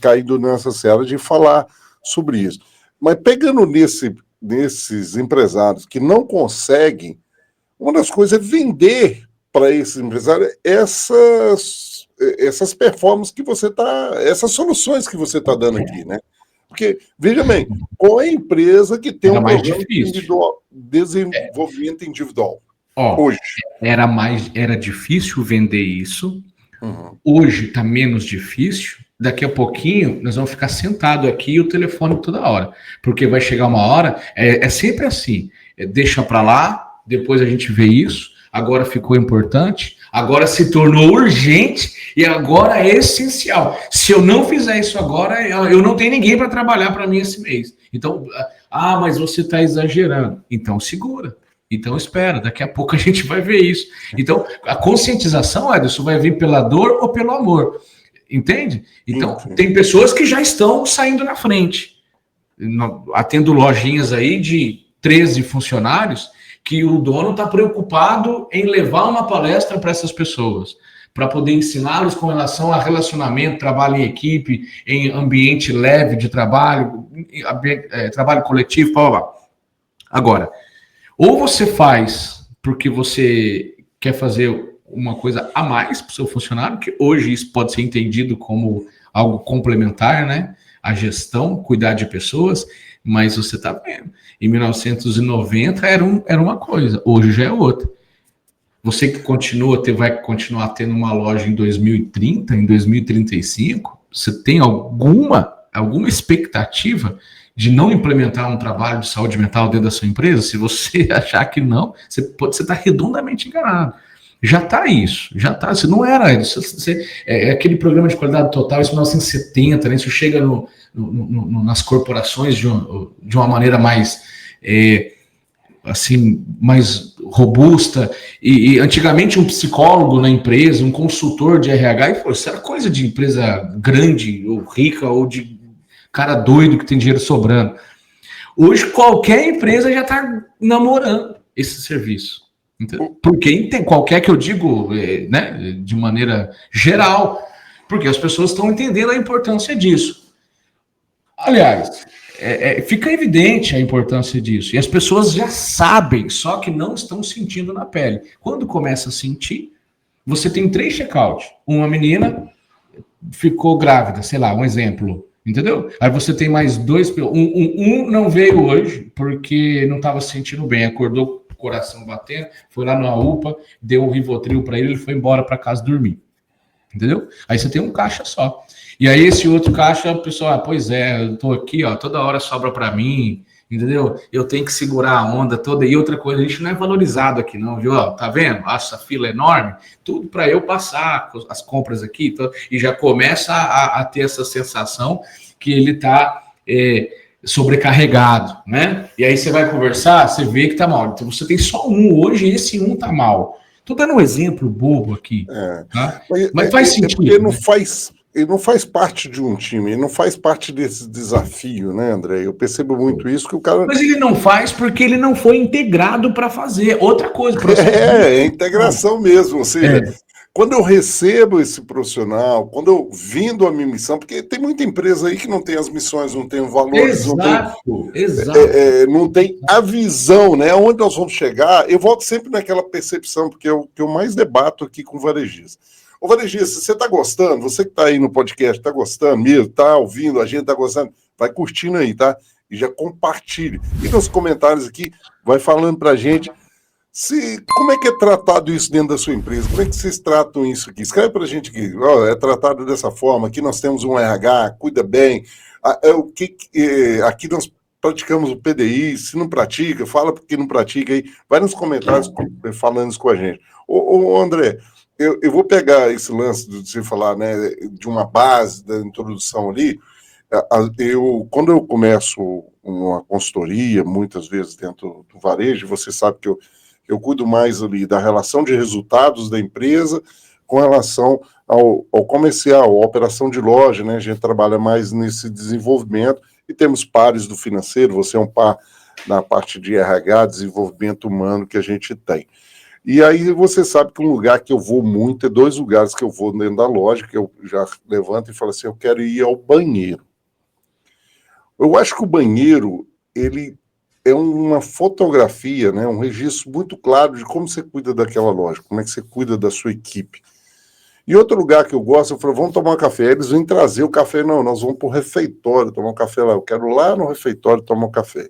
caindo nessa seara de falar sobre isso. Mas pegando nesses empresários que não conseguem, uma das coisas é vender para esses empresários essas performances que você está, essas soluções que você está dando aqui, né? Porque, veja bem, qual é a empresa que tem um programa de desenvolvimento individual? Hoje. Era difícil vender isso. Uhum. Hoje está menos difícil. Daqui a pouquinho nós vamos ficar sentado aqui e o telefone toda hora, porque vai chegar uma hora, é sempre assim, deixa para lá, depois a gente vê isso, agora ficou importante, agora se tornou urgente e agora é essencial. Se eu não fizer isso agora, eu não tenho ninguém para trabalhar para mim esse mês. Então, mas você está exagerando. Então segura. Então espera, daqui a pouco a gente vai ver isso. Então, a conscientização, Edson, vai vir pela dor ou pelo amor. Entende? Então, tem pessoas que já estão saindo na frente. Atendo lojinhas aí de 13 funcionários que o dono está preocupado em levar uma palestra para essas pessoas, para poder ensiná-los com relação a relacionamento, trabalho em equipe, em ambiente leve de trabalho, trabalho coletivo, blá, blá, blá. Agora, ou você faz porque você quer fazer uma coisa a mais para o seu funcionário, que hoje isso pode ser entendido como algo complementar, né? A gestão, cuidar de pessoas, mas você está vendo, em 1990 era uma coisa, hoje já é outra. Você que vai continuar tendo uma loja em 2030, em 2035, você tem alguma expectativa de não implementar um trabalho de saúde mental dentro da sua empresa? Se você achar que não, você está redondamente enganado. Já está isso, já está. Se não era isso, aquele programa de qualidade total, isso em 1970, né? Isso chega nas corporações de uma maneira mais assim, mais robusta. E antigamente um psicólogo na empresa, um consultor de RH, e isso era coisa de empresa grande ou rica ou de cara doido que tem dinheiro sobrando. Hoje qualquer empresa já está namorando esse serviço. Porque tem qualquer que eu digo, né, de maneira geral, porque as pessoas estão entendendo a importância disso. Aliás, fica evidente a importância disso. E as pessoas já sabem, só que não estão sentindo na pele. Quando começa a sentir, você tem 3 check-out. Uma menina ficou grávida, sei lá, um exemplo. Entendeu? Aí você tem mais 2. Um não veio hoje porque não estava se sentindo bem, acordou com o coração batendo, foi lá na UPA, deu um Rivotril para ele foi embora para casa dormir. Entendeu? Aí você tem um caixa só. E aí esse outro caixa, a pessoa, pois eu tô aqui, ó, toda hora sobra para mim, entendeu? Eu tenho que segurar a onda toda. E outra coisa, a gente não é valorizado aqui não, viu? Ó, tá vendo? Essa fila enorme, tudo para eu passar as compras aqui, e já começa a ter essa sensação que ele tá sobrecarregado, né? E aí você vai conversar, você vê que tá mal. Então você tem só um hoje e esse um tá mal. Tô dando um exemplo bobo aqui. Tá? Mas faz sentido. Porque ele não faz parte de um time, ele não faz parte desse desafio, né, André? Eu percebo muito isso que o cara... Mas ele não faz porque ele não foi integrado para fazer. Outra coisa. É integração mesmo. Ou seja, quando eu recebo esse profissional, quando eu vindo a minha missão, porque tem muita empresa aí que não tem as missões, não tem os valores, não tem a visão, né? Onde nós vamos chegar, eu volto sempre naquela percepção, porque é o que eu mais debato aqui com o varejista. Ô, varejista, você está gostando? Você que está aí no podcast, está gostando mesmo? Está ouvindo? A gente está gostando? Vai curtindo aí, tá? E já compartilhe. E nos comentários aqui, vai falando para a gente como é que é tratado isso dentro da sua empresa? Como é que vocês tratam isso aqui? Escreve para a gente aqui. É tratado dessa forma. Aqui nós temos um RH, cuida bem. Aqui nós praticamos o PDI. Se não pratica, fala porque não pratica aí. Vai nos comentários falando isso com a gente. Ô André, eu vou pegar esse lance de você falar, né, de uma base da introdução ali. quando eu começo uma consultoria, muitas vezes dentro do varejo, você sabe que eu cuido mais ali da relação de resultados da empresa com relação ao comercial, à operação de loja, né? A gente trabalha mais nesse desenvolvimento e temos pares do financeiro, você é um par na parte de RH, desenvolvimento humano que a gente tem. E aí você sabe que um lugar que eu vou muito, é 2 lugares que eu vou dentro da loja, que eu já levanto e falo assim, eu quero ir ao banheiro. Eu acho que o banheiro, ele é uma fotografia, né, um registro muito claro de como você cuida daquela loja, como é que você cuida da sua equipe. E outro lugar que eu gosto, eu falo, vamos tomar um café. Eles vêm trazer o café, não, nós vamos para o refeitório tomar um café lá. Eu quero ir lá no refeitório tomar um café.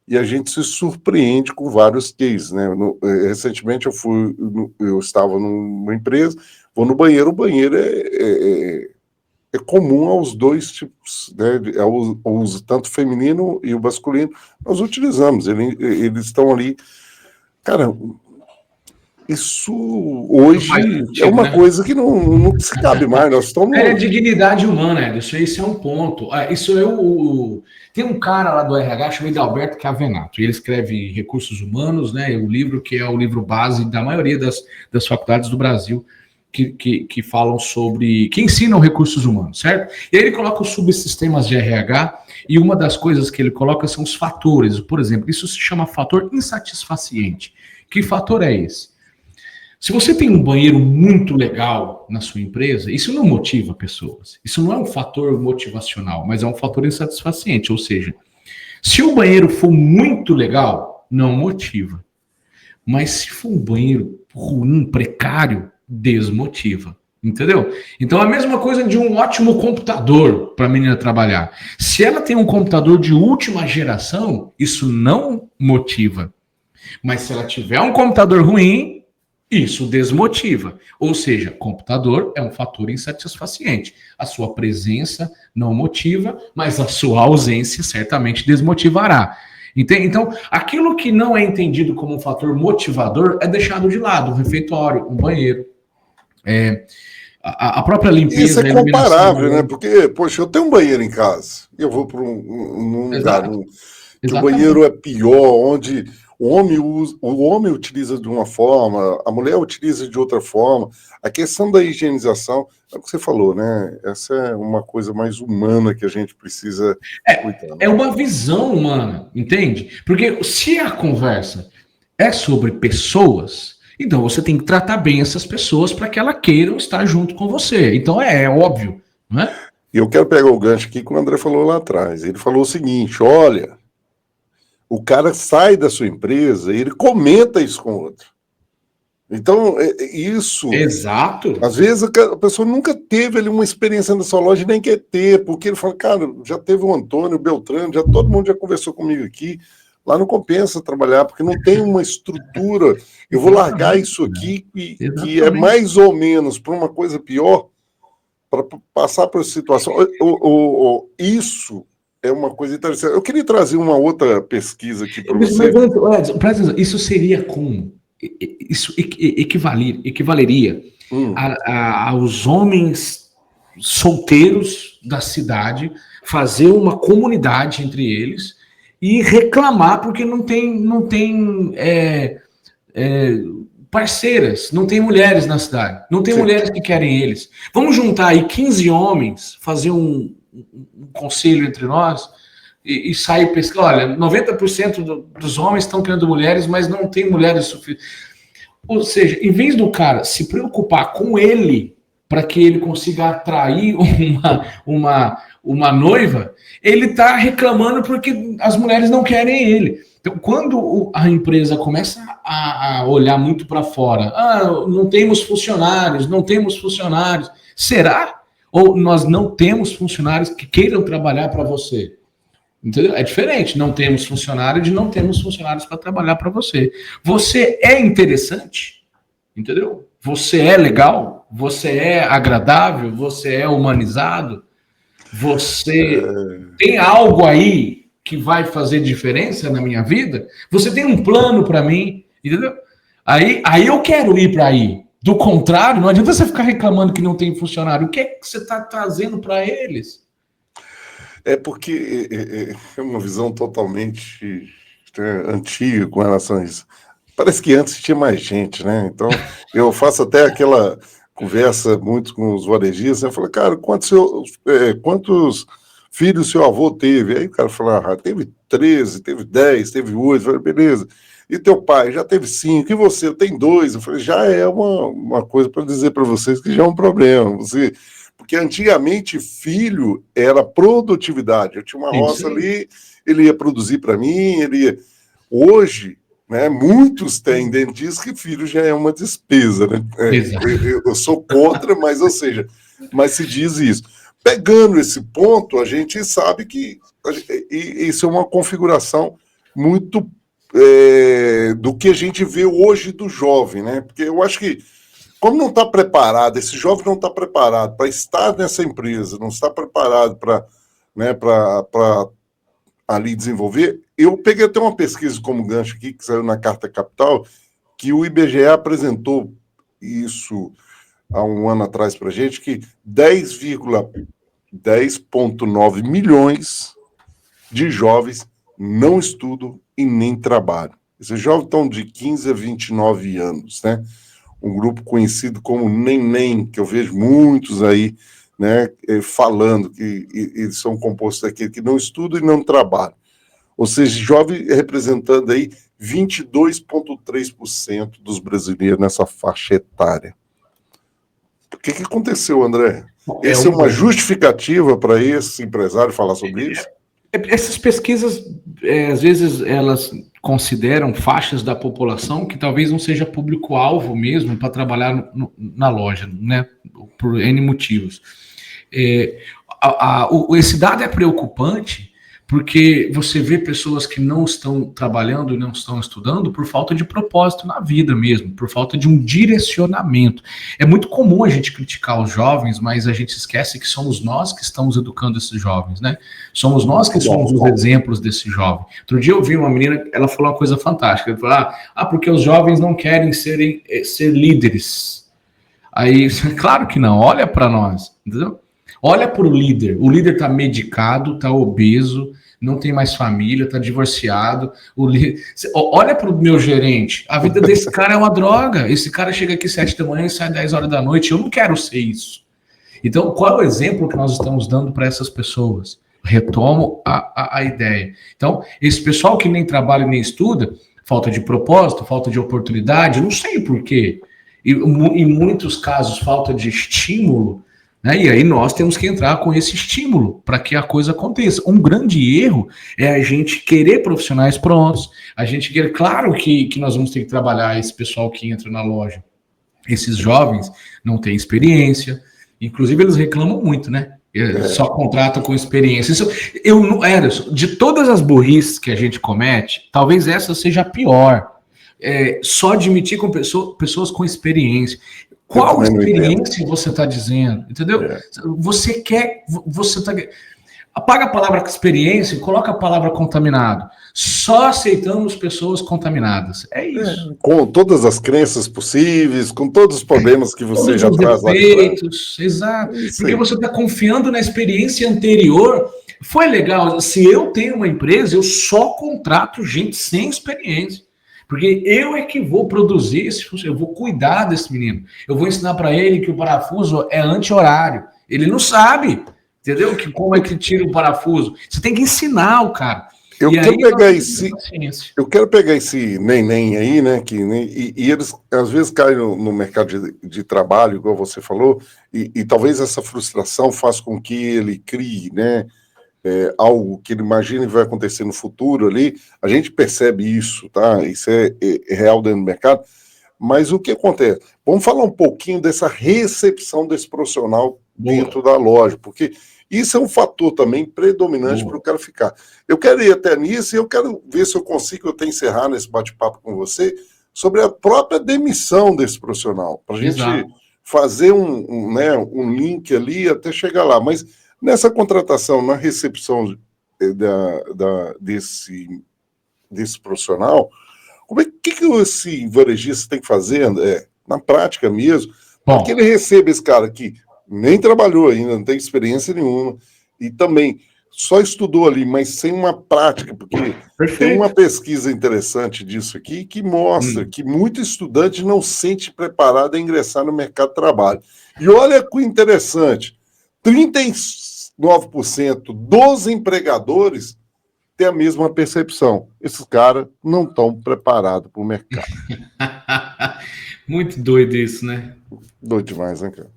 E a gente se surpreende com vários cases, né? Recentemente eu estava numa empresa, vou no banheiro, o banheiro é comum aos 2 tipos, né? O uso tanto feminino e o masculino, nós utilizamos, eles estão ali. Cara, isso hoje é uma coisa que não se cabe mais. Nós estamos... É dignidade humana, Ederson. Esse é um ponto. Isso é tem um cara lá do RH chamado Alberto Cavenato, e ele escreve Recursos Humanos, né? O livro que é o livro base da maioria das faculdades do Brasil que falam sobre, que ensinam recursos humanos, certo? E aí ele coloca os subsistemas de RH, e uma das coisas que ele coloca são os fatores. Por exemplo, isso se chama fator insatisfaciente. Que fator é esse? Se você tem um banheiro muito legal na sua empresa, isso não motiva pessoas. Isso não é um fator motivacional, mas é um fator insatisfaciente. Ou seja, se o banheiro for muito legal, não motiva. Mas se for um banheiro ruim, precário, desmotiva. Entendeu? Então, a mesma coisa de um ótimo computador para a menina trabalhar. Se ela tem um computador de última geração, isso não motiva. Mas se ela tiver um computador ruim, isso desmotiva. Ou seja, computador é um fator insatisfaciente. A sua presença não motiva, mas a sua ausência certamente desmotivará. Entende? Então, aquilo que não é entendido como um fator motivador é deixado de lado. Um refeitório, um banheiro. A própria limpeza... Isso é comparável, né? Porque, poxa, eu tenho um banheiro em casa. Eu vou para um lugar que o banheiro é pior, onde... O homem utiliza de uma forma, a mulher utiliza de outra forma. A questão da higienização, é o que você falou, né? Essa é uma coisa mais humana que a gente precisa cuidar. É uma visão humana, entende? Porque se a conversa é sobre pessoas, então você tem que tratar bem essas pessoas para que elas queiram estar junto com você. Então é óbvio, não é? E eu quero pegar o gancho aqui que o André falou lá atrás. Ele falou o seguinte, olha... O cara sai da sua empresa e ele comenta isso com o outro. Então, isso... Exato. Às vezes a pessoa nunca teve ali uma experiência na sua loja e nem quer ter, porque ele fala, cara, já teve o Antônio, o Beltrano, todo mundo já conversou comigo aqui, lá não compensa trabalhar, porque não tem uma estrutura. Eu vou largar isso aqui, que é mais ou menos para uma coisa pior, para passar por essa situação. Isso... é uma coisa interessante. Eu queria trazer uma outra pesquisa aqui para você. Isso seria como? Isso equivaleria aos homens solteiros da cidade fazer uma comunidade entre eles e reclamar porque não tem parceiras, não tem mulheres na cidade, não tem mulheres que querem eles. Vamos juntar aí 15 homens, fazer um conselho entre nós e sair pesquisando. Olha, 90% dos homens estão querendo mulheres, mas não tem mulheres suficientes. Ou seja, em vez do cara se preocupar com ele para que ele consiga atrair uma noiva, ele está reclamando porque as mulheres não querem ele. Então, quando a empresa começa a olhar muito para fora, não temos funcionários, será? Ou nós não temos funcionários que queiram trabalhar para você? Entendeu? É diferente, não temos funcionário de não temos funcionários para trabalhar para você. Você é interessante, entendeu? Você é legal, você é agradável, você é humanizado, você tem algo aí que vai fazer diferença na minha vida? Você tem um plano para mim, entendeu? Aí eu quero ir para aí. Do contrário, não adianta você ficar reclamando que não tem funcionário. O que é que você está trazendo para eles? É porque é uma visão totalmente antiga com relação a isso. Parece que antes tinha mais gente, né? Então, eu faço até aquela conversa muito com os varejistas, eu falo, cara, quantos filhos seu avô teve? Aí o cara fala, teve 13, teve 10, teve 8. Eu falei, beleza. E teu pai já teve 5, e você? Eu tenho 2. Eu falei, já é uma coisa para dizer para vocês que já é um problema. Porque antigamente filho era produtividade. Eu tinha uma roça ali, ele ia produzir para mim, Hoje, né, muitos têm dentistas que filho já é uma despesa, né? Eu sou contra, mas, ou seja, mas se diz isso. Pegando esse ponto, a gente sabe que isso é uma configuração muito do que a gente vê hoje do jovem, né? Porque eu acho que, como não está preparado, esse jovem não está preparado para estar nessa empresa, não está preparado para, né, para ali desenvolver. Eu peguei até uma pesquisa como gancho aqui, que saiu na Carta Capital, que o IBGE apresentou isso há um ano atrás para a gente, que 10,9 milhões de jovens não estudam e nem trabalham. Esses jovens estão de 15 a 29 anos, né? Um grupo conhecido como Neném, que eu vejo muitos aí, né, falando que eles são compostos daqueles que não estudam e não trabalham. Ou seja, jovem representando aí 22,3% dos brasileiros nessa faixa etária. O que aconteceu, André? Essa é uma justificativa para esse empresário falar sobre isso? Essas pesquisas, às vezes, elas consideram faixas da população que talvez não seja público-alvo mesmo para trabalhar na loja, né? Por N motivos. Esse dado é preocupante porque você vê pessoas que não estão trabalhando e não estão estudando por falta de propósito na vida mesmo, por falta de um direcionamento. É muito comum a gente criticar os jovens, mas a gente esquece que somos nós que estamos educando esses jovens, né? Somos nós que somos os exemplos desse jovem. Outro dia eu vi uma menina, ela falou uma coisa fantástica, ela falou, porque os jovens não querem ser líderes. Aí, claro que não, olha para nós, entendeu? Olha para o líder está medicado, está obeso, não tem mais família, está divorciado. Olha para o meu gerente, a vida desse cara é uma droga. Esse cara chega aqui 7 da manhã e sai 10 horas da noite. Eu não quero ser isso. Então, qual é o exemplo que nós estamos dando para essas pessoas? Retomo a ideia. Então, esse pessoal que nem trabalha nem estuda, falta de propósito, falta de oportunidade, não sei por quê. E, em muitos casos, falta de estímulo. Né? E aí nós temos que entrar com esse estímulo para que a coisa aconteça. Um grande erro é a gente querer profissionais prontos, a gente querer, claro que nós vamos ter que trabalhar esse pessoal que entra na loja. Esses jovens não têm experiência, inclusive eles reclamam muito, né? Só contratam com experiência. De todas as burrices que a gente comete, talvez essa seja a pior. Só admitir com pessoas com experiência. Qual experiência você está dizendo? Entendeu? Você está... Apaga a palavra experiência e coloca a palavra contaminado. Só aceitamos pessoas contaminadas. É isso. Com todas as crenças possíveis, com todos os problemas que você já traz lá. Exato. Porque você está confiando na experiência anterior. Foi legal. Se eu tenho uma empresa, eu só contrato gente sem experiência. Porque eu é que vou produzir eu vou cuidar desse menino. Eu vou ensinar para ele que o parafuso é anti-horário. Ele não sabe, entendeu? Como é que tira o parafuso. Você tem que ensinar o cara. Eu quero pegar esse neném aí, né? E eles às vezes caem no mercado de trabalho, igual você falou, e talvez essa frustração faça com que ele crie, né? Algo que ele imagina que vai acontecer no futuro ali, a gente percebe isso, tá? Isso é real dentro do mercado, mas o que acontece? Vamos falar um pouquinho dessa recepção desse profissional dentro da loja, porque isso é um fator também predominante para o cara ficar. Eu quero ir até nisso e eu quero ver se eu consigo até encerrar nesse bate-papo com você sobre a própria demissão desse profissional, para a gente fazer um link ali até chegar lá, mas nessa contratação, na recepção desse profissional, como que esse varejista tem que fazer, na prática mesmo, para que ele receba esse cara que nem trabalhou ainda, não tem experiência nenhuma, e também só estudou ali, mas sem uma prática, porque tem uma pesquisa interessante disso aqui que mostra que muito estudante não se sente preparado a ingressar no mercado de trabalho. E olha que interessante, 39% dos empregadores têm a mesma percepção. Esses caras não estão preparados para o mercado. Muito doido isso, né? Doido demais, né, cara?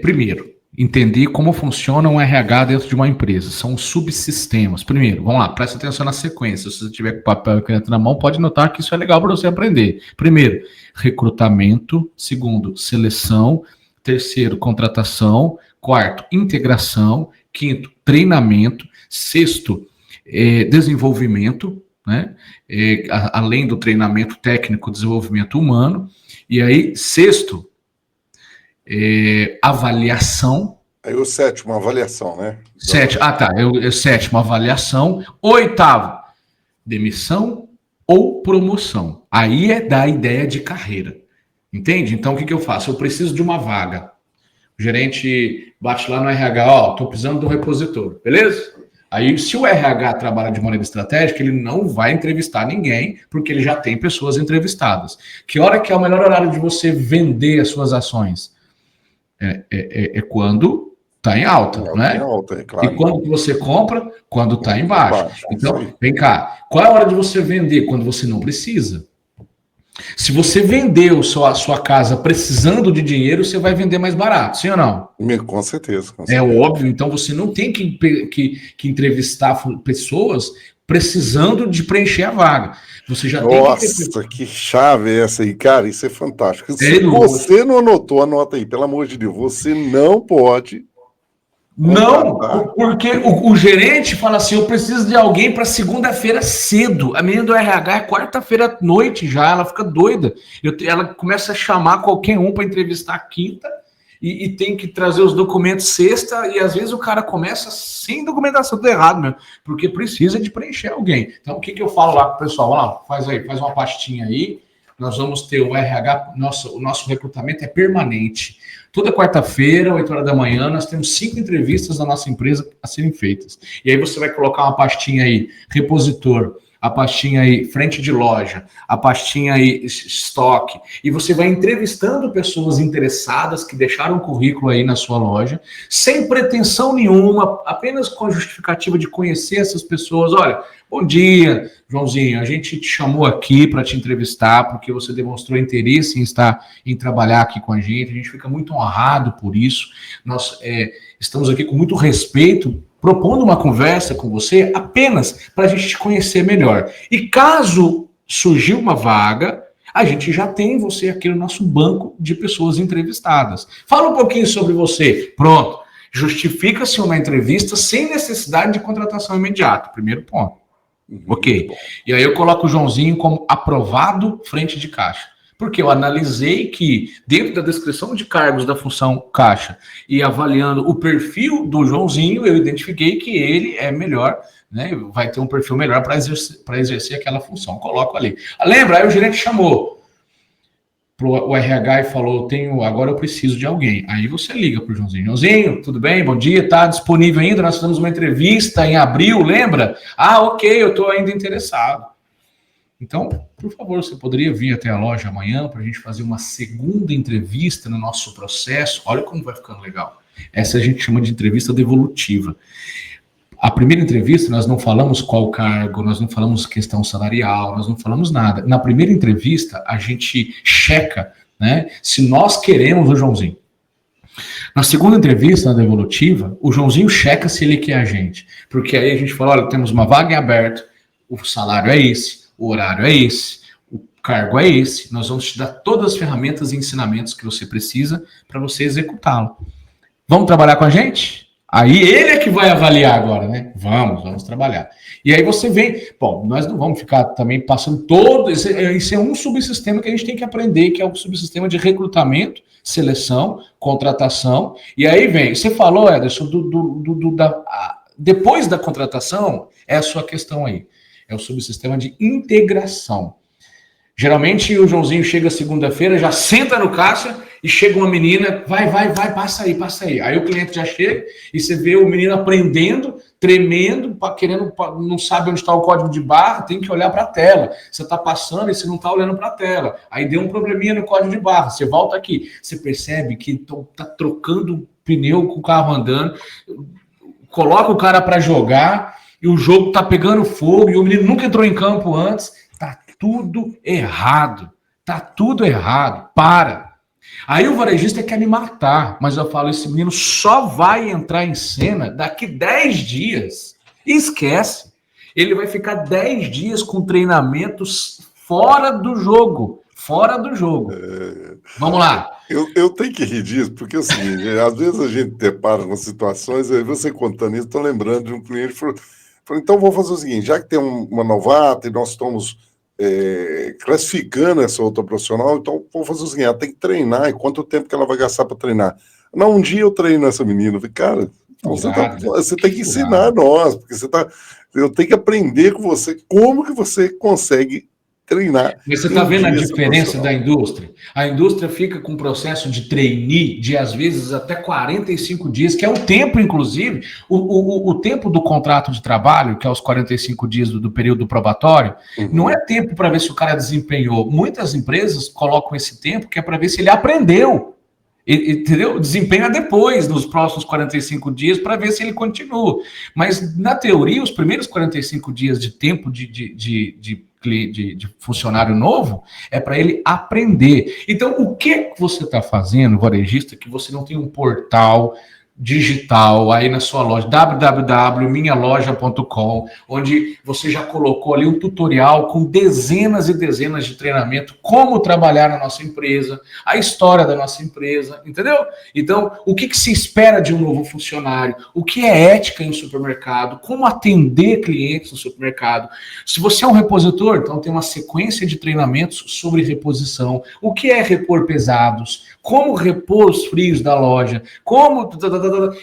Primeiro, entender como funciona um RH dentro de uma empresa. São subsistemas. Primeiro, vamos lá, presta atenção na sequência. Se você tiver com papel e caneta na mão, pode notar que isso é legal para você aprender. Primeiro, recrutamento. Segundo, seleção. Terceiro, contratação. Quarto, integração. Quinto, treinamento. Sexto, desenvolvimento, né? Além do treinamento técnico, desenvolvimento humano. E aí, sexto, avaliação. Aí o sétimo, avaliação, né? Sétimo, avaliação. Oitavo, demissão ou promoção. Aí é da ideia de carreira. Entende? Então, o que eu faço? Eu preciso de uma vaga. O gerente bate lá no RH, tô precisando de um repositor, beleza? Aí, se o RH trabalha de maneira estratégica, ele não vai entrevistar ninguém, porque ele já tem pessoas entrevistadas. Que hora que é o melhor horário de você vender as suas ações? Quando está em alta, né? Em alta, é claro. E quando que você compra? Quando está em baixo. Então, vem cá. Qual é a hora de você vender? Quando você não precisa. Se você vendeu a sua casa precisando de dinheiro, você vai vender mais barato, sim ou não? Com certeza. É óbvio. Então, você não tem que entrevistar pessoas precisando de preencher a vaga. Você já Nossa, que chave é essa aí, cara? Isso é fantástico. Se você não anotou, anota aí, pelo amor de Deus. Você não pode. Não, porque o gerente fala assim: eu preciso de alguém para segunda-feira cedo. A menina do RH é quarta-feira à noite já, ela fica doida. Ela começa a chamar qualquer um para entrevistar quinta e tem que trazer os documentos sexta, e às vezes o cara começa sem documentação, tudo errado mesmo, porque precisa de preencher alguém. Então, o que eu falo lá pro pessoal? Olha lá, faz uma pastinha aí, nós vamos ter o RH, o nosso recrutamento é permanente. Toda quarta-feira, 8 horas da manhã, nós temos 5 entrevistas da nossa empresa a serem feitas. E aí você vai colocar uma pastinha aí, repositor, a pastinha aí, frente de loja, a pastinha aí, estoque, e você vai entrevistando pessoas interessadas que deixaram o currículo aí na sua loja, sem pretensão nenhuma, apenas com a justificativa de conhecer essas pessoas. Olha, bom dia, Joãozinho, a gente te chamou aqui para te entrevistar porque você demonstrou interesse em trabalhar aqui com a gente fica muito honrado por isso. Nós estamos aqui com muito respeito, propondo uma conversa com você apenas para a gente te conhecer melhor. E caso surgir uma vaga, a gente já tem você aqui no nosso banco de pessoas entrevistadas. Fala um pouquinho sobre você. Pronto. Justifica-se uma entrevista sem necessidade de contratação imediata. Primeiro ponto. Ok. E aí eu coloco o Joãozinho como aprovado frente de caixa. Porque eu analisei que, dentro da descrição de cargos da função caixa e avaliando o perfil do Joãozinho, eu identifiquei que ele é melhor, né? Vai ter um perfil melhor para exercer aquela função. Coloco ali. Lembra? Aí o gerente chamou o RH e falou: agora eu preciso de alguém. Aí você liga para o Joãozinho. Joãozinho, tudo bem? Bom dia, está disponível ainda? Nós fizemos uma entrevista em abril, lembra? Ok, eu estou ainda interessado. Então, por favor, você poderia vir até a loja amanhã para a gente fazer uma segunda entrevista no nosso processo? Olha como vai ficando legal. Essa a gente chama de entrevista devolutiva. A primeira entrevista, nós não falamos qual cargo, nós não falamos questão salarial, nós não falamos nada. Na primeira entrevista, a gente checa, né, se nós queremos o Joãozinho. Na segunda entrevista, na devolutiva, o Joãozinho checa se ele quer a gente. Porque aí a gente fala: olha, temos uma vaga em aberto, o salário é esse, o horário é esse, o cargo é esse, nós vamos te dar todas as ferramentas e ensinamentos que você precisa para você executá-lo. Vamos trabalhar com a gente? Aí ele é que vai avaliar agora, né? Vamos trabalhar. E aí você vem... Bom, nós não vamos ficar também passando todo... Esse é um subsistema que a gente tem que aprender, que é o subsistema de recrutamento, seleção, contratação. E aí vem... Você falou, Ederson, depois da contratação, é a sua questão aí. É o subsistema de integração. Geralmente o Joãozinho chega segunda-feira, já senta no caixa e chega uma menina, vai, passa aí. Aí o cliente já chega e você vê o menino aprendendo, tremendo, querendo, não sabe onde está o código de barra, tem que olhar para a tela. Você está passando e você não está olhando para a tela. Aí deu um probleminha no código de barra, você volta aqui, você percebe que está trocando pneu com o carro andando, coloca o cara para jogar e o jogo está pegando fogo e o menino nunca entrou em campo antes. Tá tudo errado. Tá tudo errado. Para. Aí o varejista quer me matar, mas eu falo, esse menino só vai entrar em cena daqui 10 dias. Esquece. Ele vai ficar 10 dias com treinamentos fora do jogo. Fora do jogo. Vamos lá. Eu tenho que rir disso, porque é o seguinte, às vezes a gente depara com situações, aí você contando isso, estou lembrando de um cliente que falou, então vou fazer o seguinte, já que tem uma novata e nós estamos classificando essa outra profissional, então vou fazer o seguinte, ela tem que treinar, e quanto tempo que ela vai gastar para treinar? Não, um dia eu treino essa menina. Eu falei, cara, então você tem que ensinar nós, porque eu tenho que aprender com você como que você consegue treinar. Mas você está vendo a diferença da indústria? A indústria fica com um processo de trainee de, às vezes, até 45 dias, que é o tempo, inclusive, o tempo do contrato de trabalho, que é os 45 dias do período probatório, não é tempo para ver se o cara desempenhou. Muitas empresas colocam esse tempo que é para ver se ele aprendeu. Entendeu? Desempenha depois, nos próximos 45 dias, para ver se ele continua. Mas, na teoria, os primeiros 45 dias de tempo de funcionário novo é para ele aprender. Então, o que você está fazendo, varejista, que você não tem um portal digital aí na sua loja, www.minhaloja.com, onde você já colocou ali um tutorial com dezenas e dezenas de treinamento, como trabalhar na nossa empresa, a história da nossa empresa, entendeu? Então, o que se espera de um novo funcionário, o que é ética em um supermercado, como atender clientes no supermercado. Se você é um repositor, então tem uma sequência de treinamentos sobre reposição, o que é repor pesados, como repor os frios da loja, como...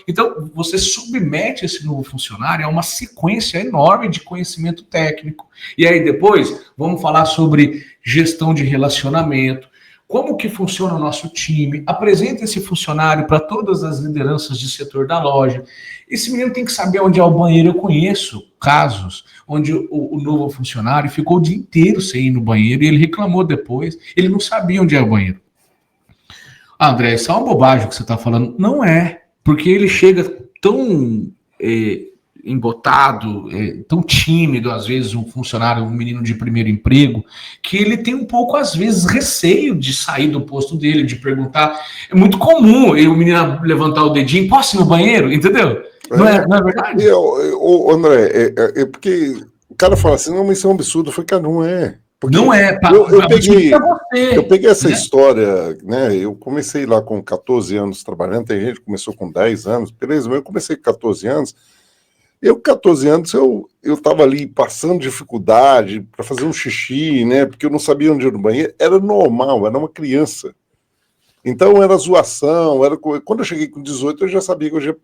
Então, você submete esse novo funcionário a uma sequência enorme de conhecimento técnico. E aí depois, vamos falar sobre gestão de relacionamento, como que funciona o nosso time, apresenta esse funcionário para todas as lideranças de setor da loja. Esse menino tem que saber onde é o banheiro. Eu conheço casos onde o novo funcionário ficou o dia inteiro sem ir no banheiro e ele reclamou depois, ele não sabia onde é o banheiro. André, isso é uma bobagem que você está falando. Não é, porque ele chega tão embotado, tão tímido, às vezes, um funcionário, um menino de primeiro emprego, que ele tem um pouco, às vezes, receio de sair do posto dele, de perguntar. É muito comum o menino levantar o dedinho, posso ir no banheiro? Entendeu? Não é verdade? André, porque o cara fala assim, não, mas isso é um absurdo. Eu falei, cara, não é. Porque não é, eu peguei essa história, né? Eu comecei lá com 14 anos trabalhando, tem gente que começou com 10 anos, beleza, mas eu comecei com 14 anos. Eu, com 14 anos, eu estava ali passando dificuldade para fazer um xixi, né? Porque eu não sabia onde ir no banheiro. Era normal, era uma criança. Então era zoação, quando eu cheguei com 18, eu já sabia que eu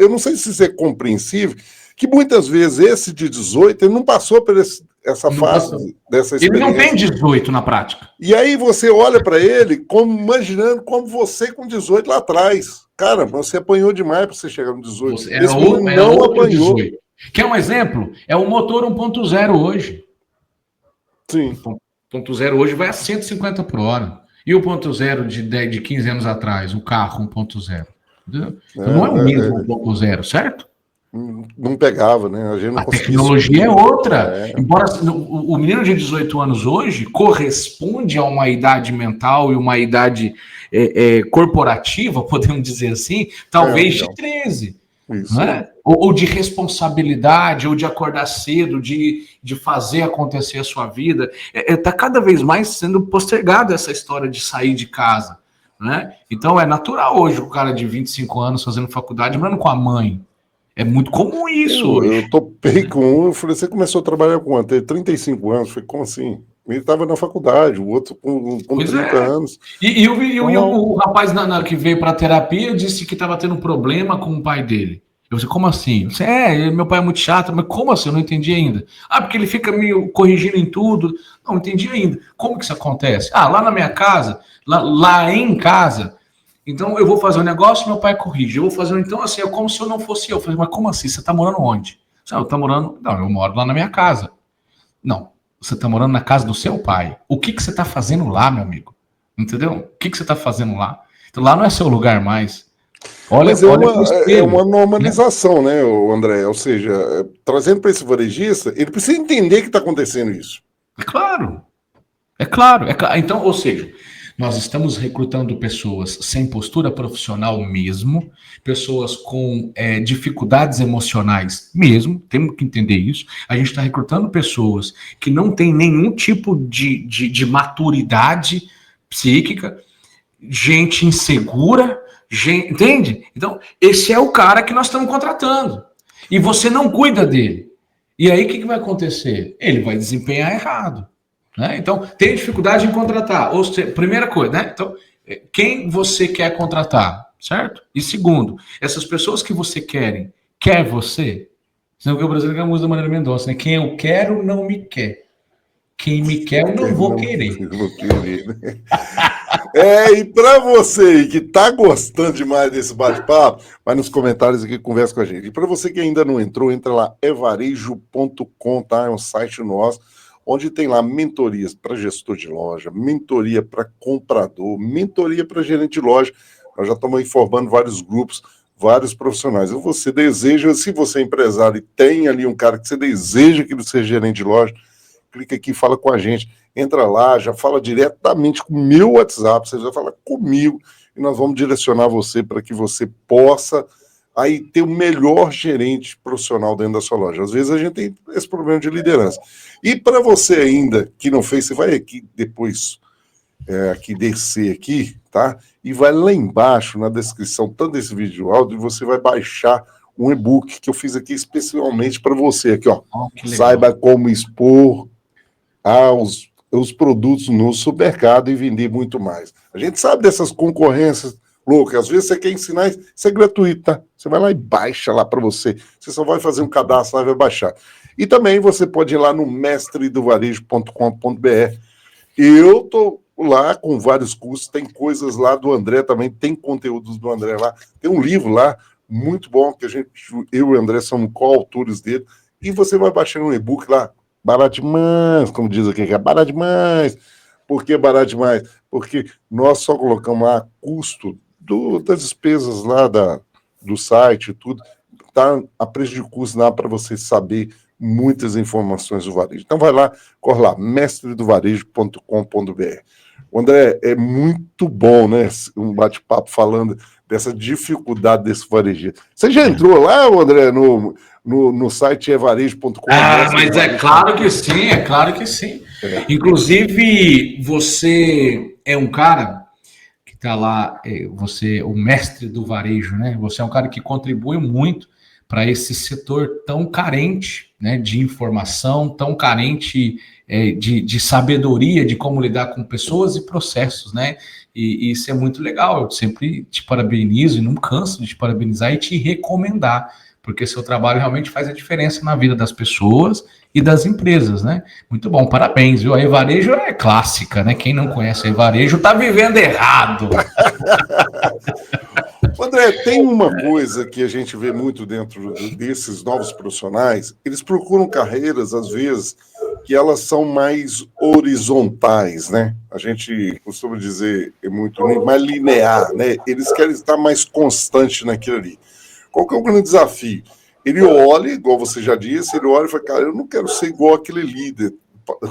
não sei se isso é compreensível, que muitas vezes esse de 18, ele não passou por essa fase dessa experiência. Ele não tem 18 na prática. E aí você olha para ele imaginando como você com 18 lá atrás. Cara, você apanhou demais para você chegar no 18. Esse não apanhou. 18. Quer um exemplo? É o motor 1.0 hoje. Sim. 1.0 hoje vai a 150 por hora. E o 1.0 de 15 anos atrás, o carro 1.0. Não é o mesmo 1.0, certo? Não pegava, né? A tecnologia é outra. Embora o menino de 18 anos hoje corresponde a uma idade mental e uma idade corporativa, podemos dizer assim, talvez de 13. Isso. Né? Ou de responsabilidade, ou de acordar cedo, de fazer acontecer a sua vida. Está cada vez mais sendo postergada essa história de sair de casa. Né? Então é natural hoje o cara de 25 anos fazendo faculdade, morando com a mãe. É muito comum isso hoje. Eu topei com um, eu falei, você começou a trabalhar com quanto? Ele 35 anos. Eu falei, como assim? Ele estava na faculdade, o outro com 30 anos. E o rapaz que veio para a terapia disse que estava tendo problema com o pai dele. Eu falei, como assim? Você, meu pai é muito chato, mas como assim? Eu não entendi ainda. Ah, porque ele fica me corrigindo em tudo. Não entendi ainda. Como que isso acontece? Ah, lá na minha casa, lá em casa, então eu vou fazer um negócio, meu pai corrige. Eu vou fazer então assim, é como se eu não fosse eu. Eu falei, mas como assim? Você tá morando onde? Eu tá morando. Não, eu moro lá na minha casa. Não, você tá morando na casa do seu pai. O que que você tá fazendo lá, meu amigo? Entendeu? O que que você tá fazendo lá? Então, lá não é seu lugar mais. Mas Olha pro é espelho, uma né? normalização, né, André? Ou seja, trazendo para esse varejista, ele precisa entender que está acontecendo isso. É claro, é claro, é claro. Então, ou seja, nós estamos recrutando pessoas sem postura profissional mesmo, pessoas com dificuldades emocionais mesmo, temos que entender isso. A gente está recrutando pessoas que não têm nenhum tipo de maturidade psíquica, gente insegura, gente, entende? Então, esse é o cara que nós estamos contratando. E você não cuida dele. E aí, o que vai acontecer? Ele vai desempenhar errado. Né? Então, tem dificuldade em contratar. Ou seja, primeira coisa, né? Então, quem você quer contratar, certo? E segundo, essas pessoas que você quer você? Senão que o brasileiro é a música da Marília Mendonça, né? Quem eu quero não me quer. Quem me quer eu não vou Não, querer. eu vou querer, né? E para você que está gostando demais desse bate-papo, vai nos comentários aqui e conversa com a gente. E para você que ainda não entrou, entra lá, evarejo.com, tá? É um site nosso, onde tem lá mentorias para gestor de loja, mentoria para comprador, mentoria para gerente de loja. Nós já estamos informando vários grupos, vários profissionais. E você deseja, se você é empresário e tem ali um cara que você deseja que ele seja gerente de loja, clica aqui, fala com a gente, entra lá, já fala diretamente com o meu WhatsApp, você já fala comigo e nós vamos direcionar você para que você possa aí ter o melhor gerente profissional dentro da sua loja. Às vezes a gente tem esse problema de liderança. E para você ainda que não fez, você vai aqui depois, aqui descer aqui, tá? E vai lá embaixo na descrição, tanto desse vídeo áudio, e você vai baixar um e-book que eu fiz aqui especialmente para você, aqui, ó. Saiba como expor os produtos no supermercado e vender muito mais. A gente sabe dessas concorrências loucas. Às vezes você quer ensinar, isso é gratuito, tá? Você vai lá e baixa lá para você. Você só vai fazer um cadastro lá e vai baixar. E também você pode ir lá no mestredovarejo.com.br. Eu tô lá com vários cursos, tem coisas lá do André também, tem conteúdos do André lá. Tem um livro lá muito bom que eu e o André somos coautores dele. E você vai baixando um e-book lá, barato demais, como diz aqui, que é barato demais. Por que barato demais? Porque nós só colocamos lá custo das despesas lá do site e tudo, tá a preço de custo lá para você saber muitas informações do varejo. Então vai lá, corre lá, mestredovarejo.com.br. André, é muito bom, né? Um bate-papo falando dessa dificuldade desse varejista. Você já entrou lá, André, no site evarejo.com? Mas é claro que sim, é claro que sim. Inclusive, você é um cara que está lá, você, o mestre do varejo, né? Você é um cara que contribui muito para esse setor tão carente, né, de informação, tão carente de sabedoria de como lidar com pessoas e processos, né? E isso é muito legal. Eu sempre te parabenizo e não canso de te parabenizar e te recomendar, porque seu trabalho realmente faz a diferença na vida das pessoas e das empresas, né? Muito bom, parabéns, viu? A Evarejo é clássica, né? Quem não conhece a Evarejo tá vivendo errado. André, tem uma coisa que a gente vê muito dentro desses novos profissionais, eles procuram carreiras, às vezes, que elas são mais horizontais, né? A gente costuma dizer, é muito mais linear, né? Eles querem estar mais constante naquilo ali. Qual que é o grande desafio? Ele olha, igual você já disse, ele olha e fala, cara, eu não quero ser igual aquele líder.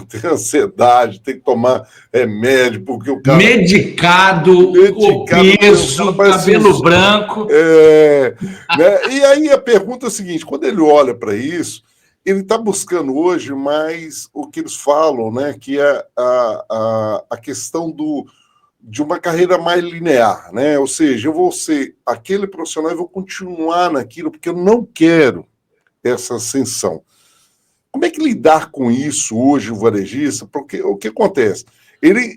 Tem ansiedade, tem que tomar remédio, porque o cara. Medicado, obeso, cabelo branco. Né? E aí a pergunta é a seguinte: quando ele olha para isso, ele está buscando hoje mais o que eles falam, né? Que é a questão de uma carreira mais linear, né? Ou seja, eu vou ser aquele profissional e vou continuar naquilo, porque eu não quero essa ascensão. Como é que lidar com isso hoje, o varejista? Porque o que acontece?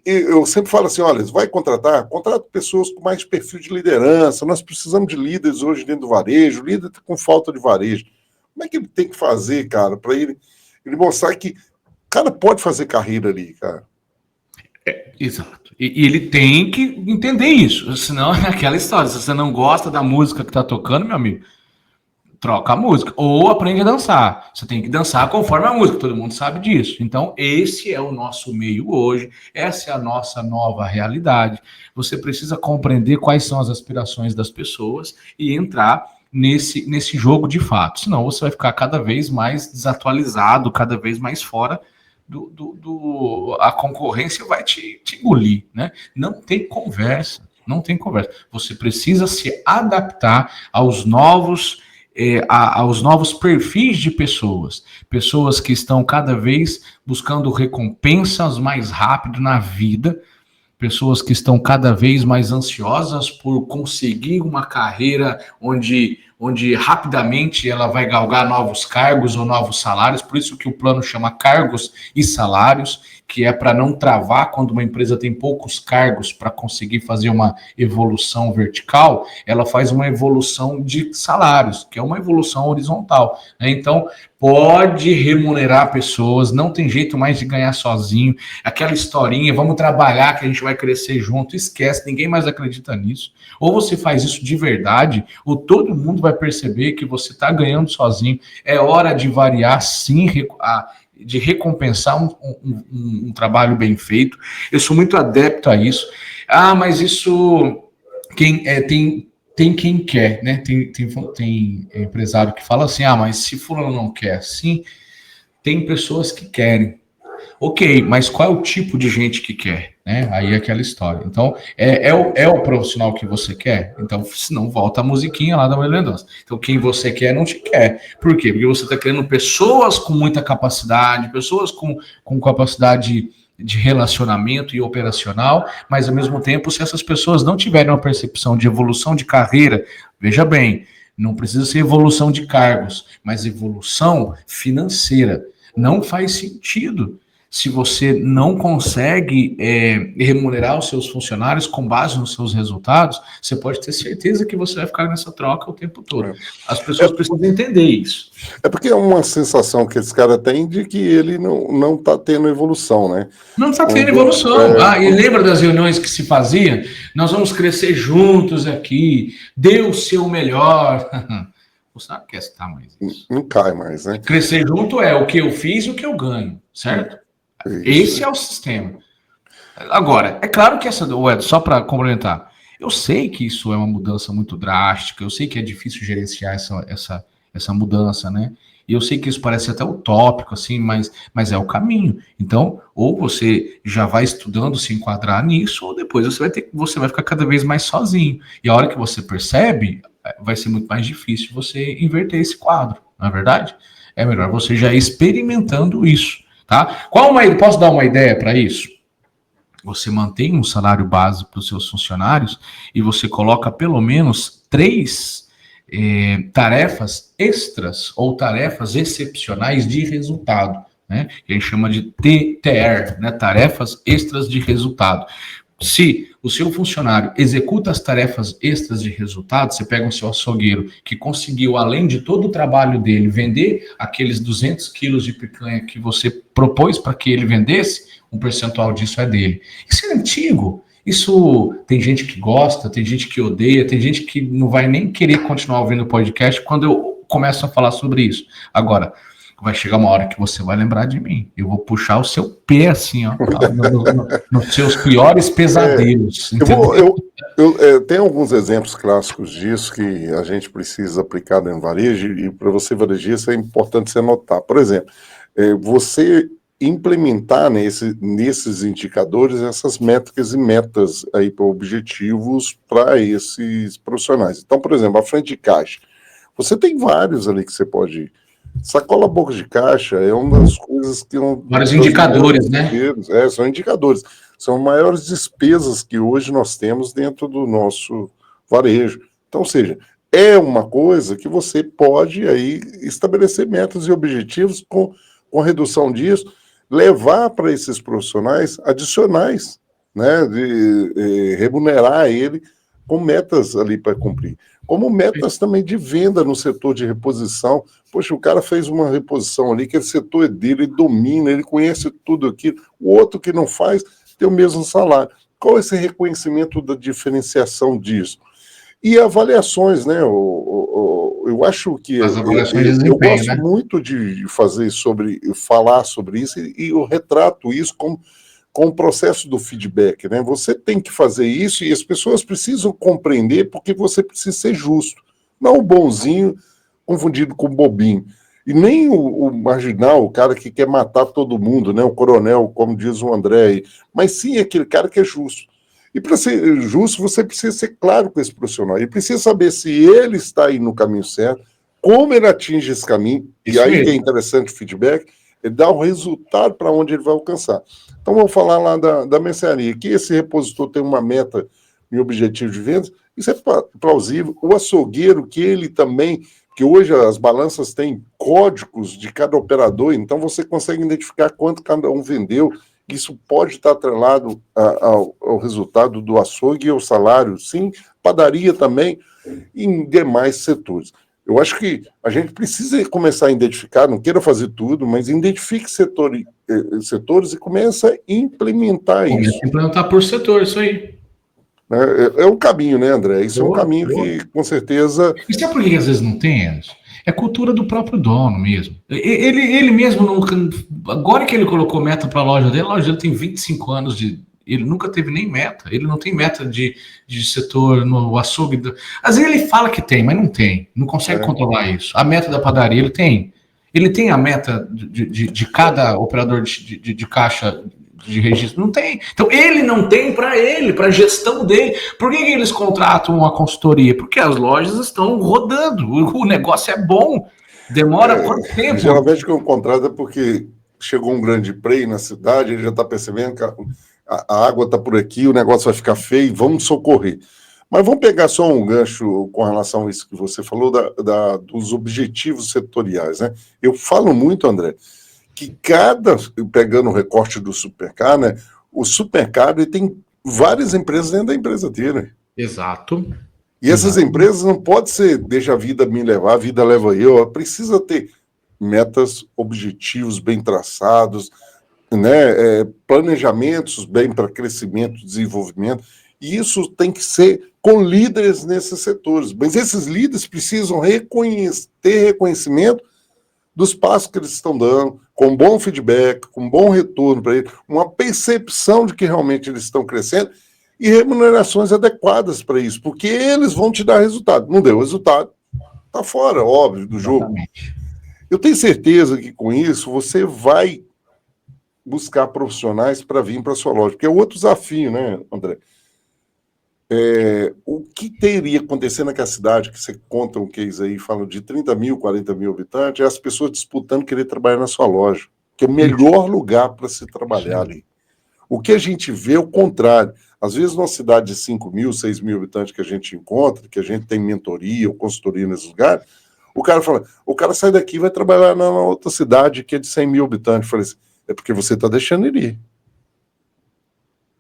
Eu sempre falo assim, olha, vai contratar, contrata pessoas com mais perfil de liderança, nós precisamos de líderes hoje dentro do varejo, o líder está com falta de varejo. Como é que ele tem que fazer, cara, para ele mostrar que o cara pode fazer carreira ali, cara? Exato. E ele tem que entender isso, senão é aquela história, se você não gosta da música que está tocando, meu amigo, troca a música, ou aprende a dançar. Você tem que dançar conforme a música, todo mundo sabe disso. Então, esse é o nosso meio hoje, essa é a nossa nova realidade. Você precisa compreender quais são as aspirações das pessoas e entrar nesse jogo de fato. Senão, você vai ficar cada vez mais desatualizado, cada vez mais fora a concorrência vai te engolir, né? Não tem conversa, não tem conversa. Você precisa se adaptar aos novos perfis de pessoas que estão cada vez buscando recompensas mais rápido na vida, pessoas que estão cada vez mais ansiosas por conseguir uma carreira onde rapidamente ela vai galgar novos cargos ou novos salários, por isso que o plano chama cargos e salários, que é para não travar quando uma empresa tem poucos cargos para conseguir fazer uma evolução vertical, ela faz uma evolução de salários, que é uma evolução horizontal, né? Então, pode remunerar pessoas, não tem jeito mais de ganhar sozinho, aquela historinha, vamos trabalhar que a gente vai crescer junto, esquece, ninguém mais acredita nisso. Ou você faz isso de verdade, ou todo mundo vai perceber que você está ganhando sozinho. É hora de variar, sim, de recompensar um trabalho bem feito. Eu sou muito adepto a isso. Ah, mas isso tem quem quer, né? Tem empresário que fala assim, mas se fulano não quer assim, tem pessoas que querem. Ok, mas qual é o tipo de gente que quer? Né? Aí é aquela história. Então, é o profissional que você quer? Então, se não, volta a musiquinha lá da Marília Mendonça. Então, quem você quer não te quer. Por quê? Porque você está querendo pessoas com muita capacidade, pessoas com capacidade de relacionamento e operacional, mas ao mesmo tempo, se essas pessoas não tiverem uma percepção de evolução de carreira, veja bem, não precisa ser evolução de cargos, mas evolução financeira. Não faz sentido se você não consegue remunerar os seus funcionários com base nos seus resultados, você pode ter certeza que você vai ficar nessa troca o tempo todo. As pessoas precisam entender isso. É porque é uma sensação que esse cara tem de que ele não está tendo evolução, né? Não está tendo evolução. E lembra das reuniões que se faziam? Nós vamos crescer juntos aqui, dê o seu melhor. Você não quer citar mais isso. Não cai mais, né? Crescer junto é o que eu fiz e o que eu ganho, certo? Isso. Esse é o sistema. Agora, é claro que só para complementar, eu sei que isso é uma mudança muito drástica, eu sei que é difícil gerenciar essa mudança, né? E eu sei que isso parece até utópico, assim, mas é o caminho. Então, ou você já vai estudando se enquadrar nisso, ou depois você vai ficar cada vez mais sozinho. E a hora que você percebe, vai ser muito mais difícil você inverter esse quadro, não é verdade? É melhor você já ir experimentando isso. Tá? Posso dar uma ideia para isso? Você mantém um salário base para os seus funcionários e você coloca pelo menos 3 tarefas extras ou tarefas excepcionais de resultado, né? Que a gente chama de TTR, né? Tarefas extras de resultado. Se o seu funcionário executa as tarefas extras de resultado, você pega o seu açougueiro que conseguiu, além de todo o trabalho dele, vender aqueles 200 quilos de picanha que você propôs para que ele vendesse, um percentual disso é dele. Isso é antigo. Isso tem gente que gosta, tem gente que odeia, tem gente que não vai nem querer continuar ouvindo o podcast quando eu começo a falar sobre isso. Agora, vai chegar uma hora que você vai lembrar de mim. Eu vou puxar o seu pé, assim, ó, nos seus piores pesadelos. Eu tenho alguns exemplos clássicos disso que a gente precisa aplicar no varejo, e para você varejista é importante você anotar. Por exemplo, você implementar nesses indicadores essas métricas e metas aí para objetivos para esses profissionais. Então, por exemplo, a frente de caixa. Você tem vários ali que você pode... Sacola boca de caixa é uma das coisas que... Vários indicadores, né? São indicadores. São maiores despesas que hoje nós temos dentro do nosso varejo. Então, ou seja, é uma coisa que você pode aí estabelecer metas e objetivos com a redução disso, levar para esses profissionais adicionais, né, de remunerar ele com metas ali para cumprir. Como metas também de venda no setor de reposição. Poxa, o cara fez uma reposição ali, que esse setor é dele, ele domina, ele conhece tudo aquilo. O outro que não faz tem o mesmo salário. Qual é esse reconhecimento da diferenciação disso? E avaliações, né? Eu acho que As avaliações de eu desempenho, gosto né? muito de falar sobre isso, e eu retrato isso com o processo do feedback, né? Você tem que fazer isso e as pessoas precisam compreender porque você precisa ser justo. Não o bonzinho confundido com o bobinho. E nem o marginal, o cara que quer matar todo mundo, né? O coronel, como diz o André aí. Mas sim aquele cara que é justo. E para ser justo, você precisa ser claro com esse profissional. Ele precisa saber se ele está aí no caminho certo, como ele atinge esse caminho. Isso e aí mesmo. que é interessante o feedback, ele dá o resultado para onde ele vai alcançar. Então, vamos falar lá da mercearia, que esse repositor tem uma meta e objetivo de vendas, isso é plausível. O açougueiro, que ele também, que hoje as balanças têm códigos de cada operador, então você consegue identificar quanto cada um vendeu, isso pode estar atrelado ao resultado do açougue e ao salário, sim, padaria também, e em demais setores. Eu acho que a gente precisa começar a identificar, não queira fazer tudo, mas identifique setores e comece a implementar isso. Começa a implementar por setor, isso aí. É um caminho, né, André? Isso é um caminho que, com certeza... E sabe por que às vezes não tem, Anderson? É cultura do próprio dono mesmo. Ele mesmo, agora que ele colocou meta para a loja dele tem 25 anos ele nunca teve nem meta. Ele não tem meta de setor no açougue. Às vezes ele fala que tem, mas não tem. Não consegue controlar isso. A meta da padaria ele tem. Ele tem a meta de cada operador de caixa de registro. Não tem. Então ele não tem para a gestão dele. Por que eles contratam uma consultoria? Porque as lojas estão rodando. O negócio é bom. Demora quanto tempo? Geralmente quando contrata é porque chegou um grande prêmio na cidade, ele já está percebendo que a água está por aqui, o negócio vai ficar feio, vamos socorrer. Mas vamos pegar só um gancho com relação a isso que você falou, dos objetivos setoriais, né? Eu falo muito, André, que pegando o recorte do supercar, né? O supercar ele tem várias empresas dentro da empresa dele. Exato. E essas empresas não podem ser, deixa a vida me levar, a vida leva eu. Ela precisa ter metas, objetivos bem traçados, né? Planejamentos bem para crescimento, desenvolvimento. E isso tem que ser com líderes nesses setores. Mas esses líderes precisam ter reconhecimento dos passos que eles estão dando, com bom feedback, com bom retorno para eles, uma percepção de que realmente eles estão crescendo e remunerações adequadas para isso, porque eles vão te dar resultado. Não deu resultado, está fora, óbvio, do jogo. Exatamente. Eu tenho certeza que com isso você vai buscar profissionais para vir para a sua loja, porque é outro desafio, né, André? O que teria acontecendo naquela cidade, que você conta um case aí, fala de 30 mil, 40 mil habitantes, é as pessoas disputando querer trabalhar na sua loja, que é o melhor lugar para se trabalhar ali. O que a gente vê é o contrário. Às vezes, numa cidade de 5 mil, 6 mil habitantes que a gente encontra, que a gente tem mentoria ou consultoria nesses lugares, o cara fala, o cara sai daqui e vai trabalhar na outra cidade que é de 100 mil habitantes. Eu falei assim, é porque você está deixando ele ir.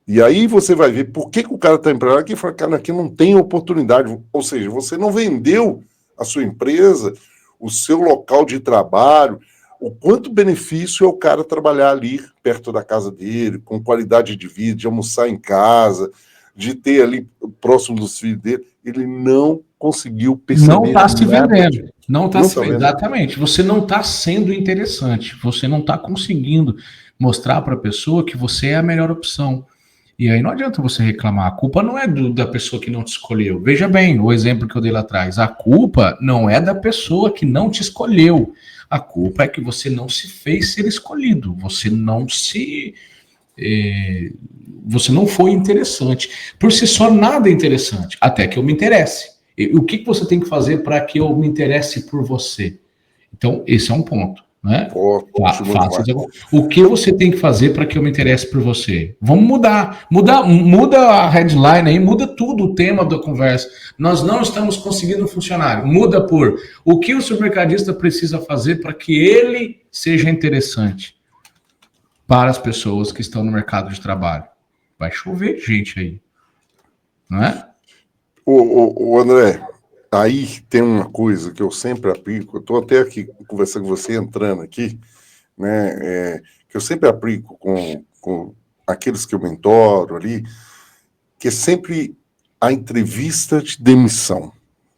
E aí você vai ver por que o cara está empregado aqui e fala, cara, aqui não tem oportunidade. Ou seja, você não vendeu a sua empresa, o seu local de trabalho, o quanto benefício é o cara trabalhar ali perto da casa dele, com qualidade de vida, de almoçar em casa, de ter ali próximo dos filhos dele. Ele não conseguiu perceber. Não está se vendendo. Não está se vendendo. Vendendo. Exatamente. Você não está sendo interessante. Você não está conseguindo mostrar para a pessoa que você é a melhor opção. E aí não adianta você reclamar. A culpa não é da pessoa que não te escolheu. Veja bem o exemplo que eu dei lá atrás. A culpa não é da pessoa que não te escolheu. A culpa é que você não se fez ser escolhido. Você não foi interessante. Por si só, nada é interessante. Até que eu me interesse. O que você tem que fazer para que eu me interesse por você? Então, esse é um ponto. Né? Ótimo Faça. demais. O que você tem que fazer para que eu me interesse por você? Vamos mudar. Muda a headline aí, muda tudo o tema da conversa. Nós não estamos conseguindo um funcionário. Muda por o que o supermercadista precisa fazer para que ele seja interessante para as pessoas que estão no mercado de trabalho. Vai chover gente aí. Não é? O André, aí tem uma coisa que eu sempre aplico, eu estou até aqui conversando com você, entrando aqui, né, que eu sempre aplico com aqueles que eu mentoro ali, que é sempre a entrevista de demissão.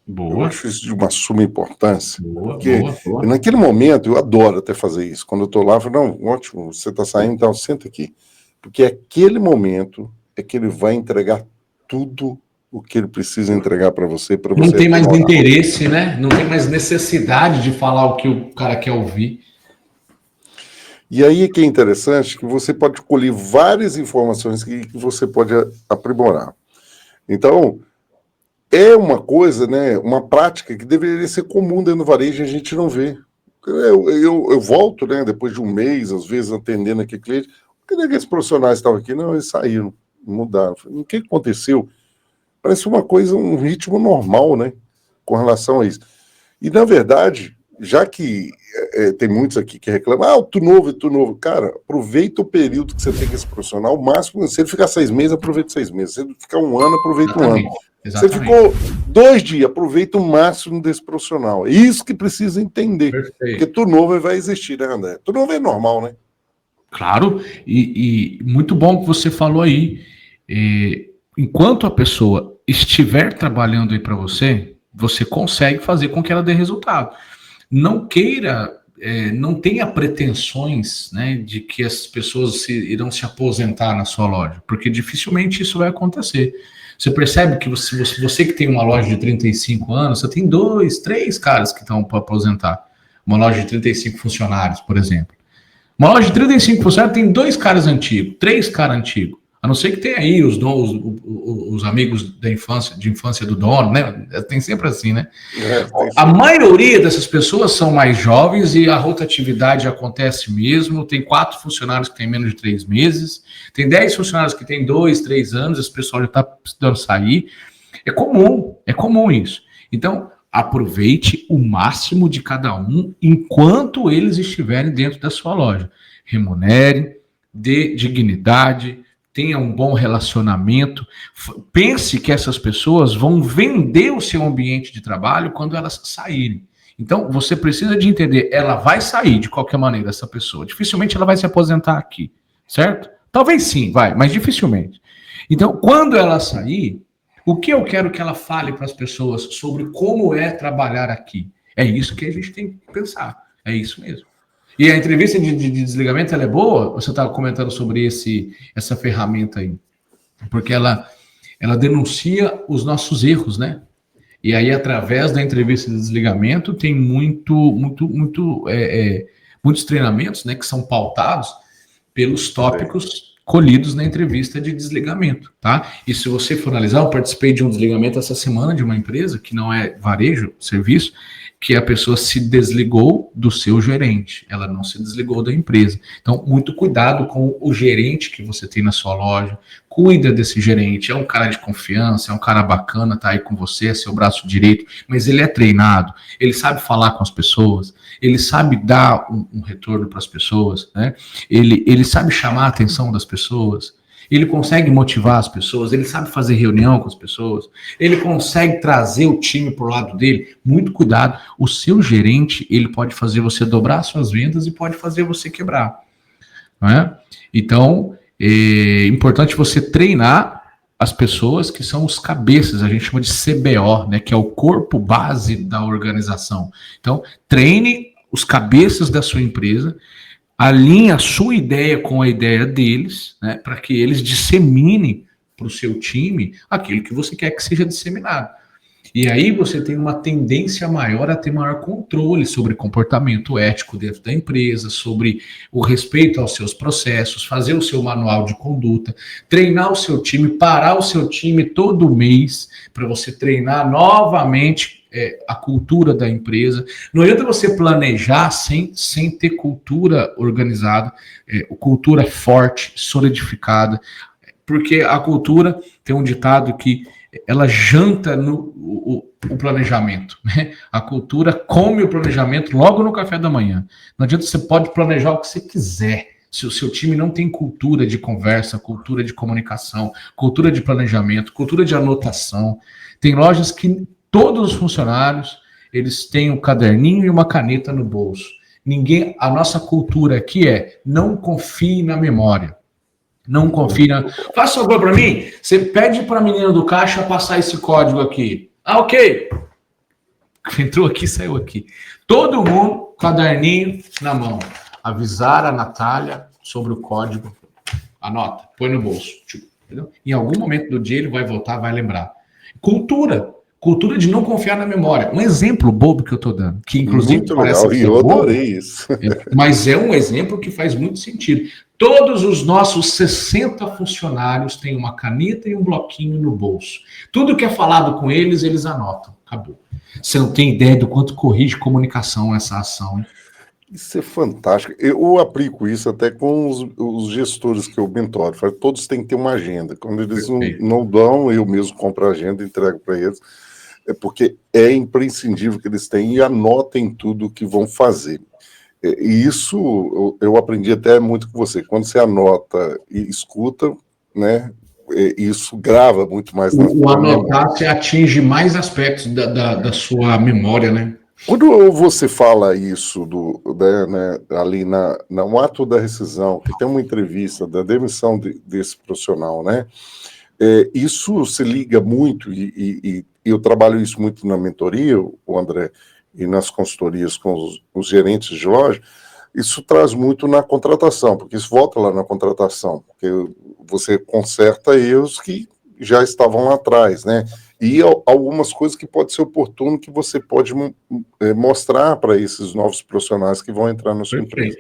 Boa. Eu acho isso de uma suma importância, Boa, porque boa. naquele momento eu adoro até fazer isso. Quando eu estou lá, eu falo, não, ótimo, você está saindo, então senta aqui. Porque aquele momento é que ele vai entregar tudo o que ele precisa entregar para você. Não tem mais interesse, né? Não tem mais necessidade de falar o que o cara quer ouvir. E aí que é interessante que você pode colher várias informações que você pode aprimorar. Então, é uma coisa, né, uma prática que deveria ser comum dentro do varejo e a gente não vê. Eu volto, né, depois de um mês, às vezes, atendendo aqui cliente. Cadê aqueles profissionais que estavam aqui? Não, eles saíram, mudaram. O que aconteceu? Parece uma coisa, um ritmo normal, né, com relação a isso. E, na verdade, já que tem muitos aqui que reclamam, tu novo. Cara, aproveita o período que você tem com esse profissional, o máximo, se ele ficar 6 meses, aproveita 6 meses. Se ele ficar 1 ano, aproveita 1 ano. Você ficou 2 dias, aproveita o máximo desse profissional. É isso que precisa entender. Perfeito. Porque tu novo vai existir, né, André? Tu novo é normal, né? Claro, e muito bom que você falou aí. Enquanto a pessoa estiver trabalhando aí para você, você consegue fazer com que ela dê resultado. Não queira, não tenha pretensões, né, de que as pessoas irão se aposentar na sua loja, porque dificilmente isso vai acontecer. Você percebe que você que tem uma loja de 35 anos, você tem 2, 3 caras que estão para aposentar. Uma loja de 35 funcionários, por exemplo. Uma loja de 35 funcionários tem 2 caras antigos, 3 caras antigos. A não ser que tenha aí os amigos de infância do dono, né? Tem sempre assim, né? A maioria dessas pessoas são mais jovens e a rotatividade acontece mesmo. Tem 4 funcionários que têm menos de 3 meses. Tem 10 funcionários que têm 2, 3 anos. Esse pessoal já está precisando sair. É comum isso. Então, aproveite o máximo de cada um enquanto eles estiverem dentro da sua loja. Remunere, dê dignidade, tenha um bom relacionamento. Pense que essas pessoas vão vender o seu ambiente de trabalho quando elas saírem. Então, você precisa de entender, ela vai sair de qualquer maneira, essa pessoa. Dificilmente ela vai se aposentar aqui, certo? Talvez sim, mas dificilmente. Então, quando ela sair, o que eu quero que ela fale para as pessoas sobre como é trabalhar aqui? É isso que a gente tem que pensar. É isso mesmo. E a entrevista de desligamento, ela é boa? Você estava comentando sobre essa ferramenta aí. Porque ela denuncia os nossos erros, né? E aí, através da entrevista de desligamento, tem muitos treinamentos, né, que são pautados pelos tópicos colhidos na entrevista de desligamento, tá? E se você for analisar, eu participei de um desligamento essa semana de uma empresa, que não é varejo, serviço, que a pessoa se desligou do seu gerente, ela não se desligou da empresa. Então, muito cuidado com o gerente que você tem na sua loja, cuida desse gerente, é um cara de confiança, é um cara bacana, tá aí com você, é seu braço direito, mas ele é treinado, ele sabe falar com as pessoas, ele sabe dar um retorno para as pessoas, né? Ele sabe chamar a atenção das pessoas, ele consegue motivar as pessoas, ele sabe fazer reunião com as pessoas, ele consegue trazer o time para o lado dele. Muito cuidado, o seu gerente, ele pode fazer você dobrar suas vendas e pode fazer você quebrar, não é? Então, é importante você treinar as pessoas que são os cabeças, a gente chama de CBO, né, que é o corpo base da organização. Então, treine os cabeças da sua empresa, alinhe a sua ideia com a ideia deles, né, para que eles disseminem para o seu time aquilo que você quer que seja disseminado. E aí você tem uma tendência maior a ter maior controle sobre comportamento ético dentro da empresa, sobre o respeito aos seus processos, fazer o seu manual de conduta, treinar o seu time, parar o seu time todo mês para você treinar novamente a cultura da empresa. Não adianta você planejar sem ter cultura organizada, cultura forte, solidificada, porque a cultura tem um ditado que ela janta o planejamento, né? A cultura come o planejamento logo no café da manhã. Não adianta, você pode planejar o que você quiser. Se o seu time não tem cultura de conversa, cultura de comunicação, cultura de planejamento, cultura de anotação. Tem lojas que todos os funcionários, eles têm um caderninho e uma caneta no bolso. A nossa cultura aqui não confie na memória. Não confie na... Faça favor para mim, você pede para a menina do caixa passar esse código aqui. Ah, ok. Entrou aqui, saiu aqui. Todo mundo, caderninho na mão. Avisar a Natália sobre o código. Anota, põe no bolso. Entendeu? Em algum momento do dia ele vai voltar, vai lembrar. Cultura de não confiar na memória. Um exemplo bobo que eu estou dando, que inclusive muito legal, e eu adorei isso. Mas é um exemplo que faz muito sentido. Todos os nossos 60 funcionários têm uma caneta e um bloquinho no bolso. Tudo que é falado com eles, eles anotam. Acabou. Você não tem ideia do quanto corrige comunicação essa ação, hein? Isso é fantástico. Eu aplico isso até com os gestores que eu mentoro. Todos têm que ter uma agenda. Quando eles não dão, eu mesmo compro a agenda e entrego para eles. É porque é imprescindível que eles tenham e anotem tudo o que vão fazer. E isso eu aprendi até muito com você. Quando você anota e escuta, né, isso grava muito mais. O anotar, você atinge mais aspectos da sua memória, né? Quando você fala isso ali no ato da rescisão, que tem uma entrevista da demissão desse profissional, né? Isso se liga muito, e eu trabalho isso muito na mentoria, o André, e nas consultorias com os gerentes de loja. Isso traz muito na contratação, porque isso volta lá na contratação, porque você conserta erros que já estavam lá atrás, né? E algumas coisas que pode ser oportuno que você pode mostrar para esses novos profissionais que vão entrar na sua empresa.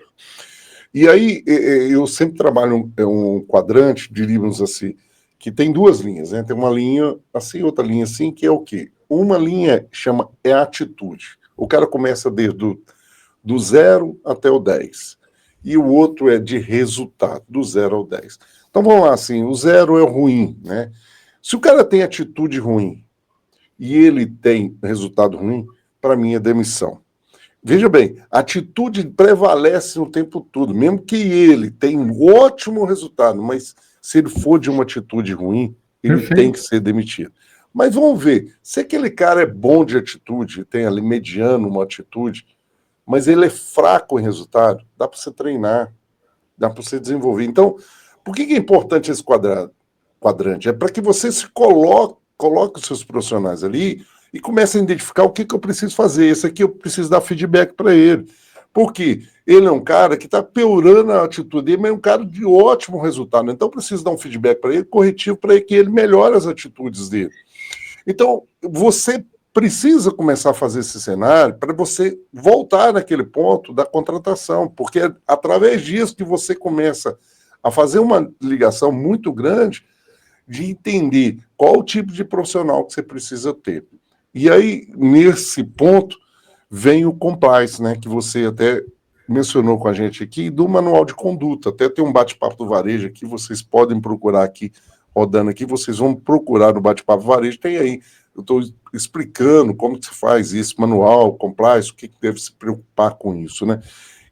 E aí, eu sempre trabalho um quadrante, diríamos assim, que tem duas linhas, né? Tem uma linha assim, outra linha assim, que é o quê? Uma linha chama atitude. O cara começa desde do 0 até o 10. E o outro é de resultado, do 0 ao 10. Então vamos lá, assim, o 0 é o ruim, né? Se o cara tem atitude ruim e ele tem resultado ruim, para mim é demissão. Veja bem, a atitude prevalece o tempo todo, mesmo que ele tenha um ótimo resultado, mas se ele for de uma atitude ruim, ele tem que ser demitido. Mas vamos ver, se aquele cara é bom de atitude, tem ali mediano uma atitude, mas ele é fraco em resultado, dá para você treinar, dá para você desenvolver. Então, por que é importante esse quadrante? É para que você se coloque os seus profissionais ali e comece a identificar o que eu preciso fazer. Esse aqui eu preciso dar feedback para ele. Porque ele é um cara que está piorando a atitude dele, mas é um cara de ótimo resultado. Então, eu preciso dar um feedback para ele, corretivo, para que ele melhore as atitudes dele. Então, você precisa começar a fazer esse cenário para você voltar naquele ponto da contratação, porque é através disso que você começa a fazer uma ligação muito grande de entender qual o tipo de profissional que você precisa ter. E aí, nesse ponto, vem o compliance, né, que você até mencionou com a gente aqui, do manual de conduta. Até tem um bate-papo do varejo aqui, vocês podem procurar aqui, rodando aqui, vocês vão procurar no bate-papo do varejo, tem aí. Eu estou explicando como se faz isso, manual, compliance, o que deve se preocupar com isso, né?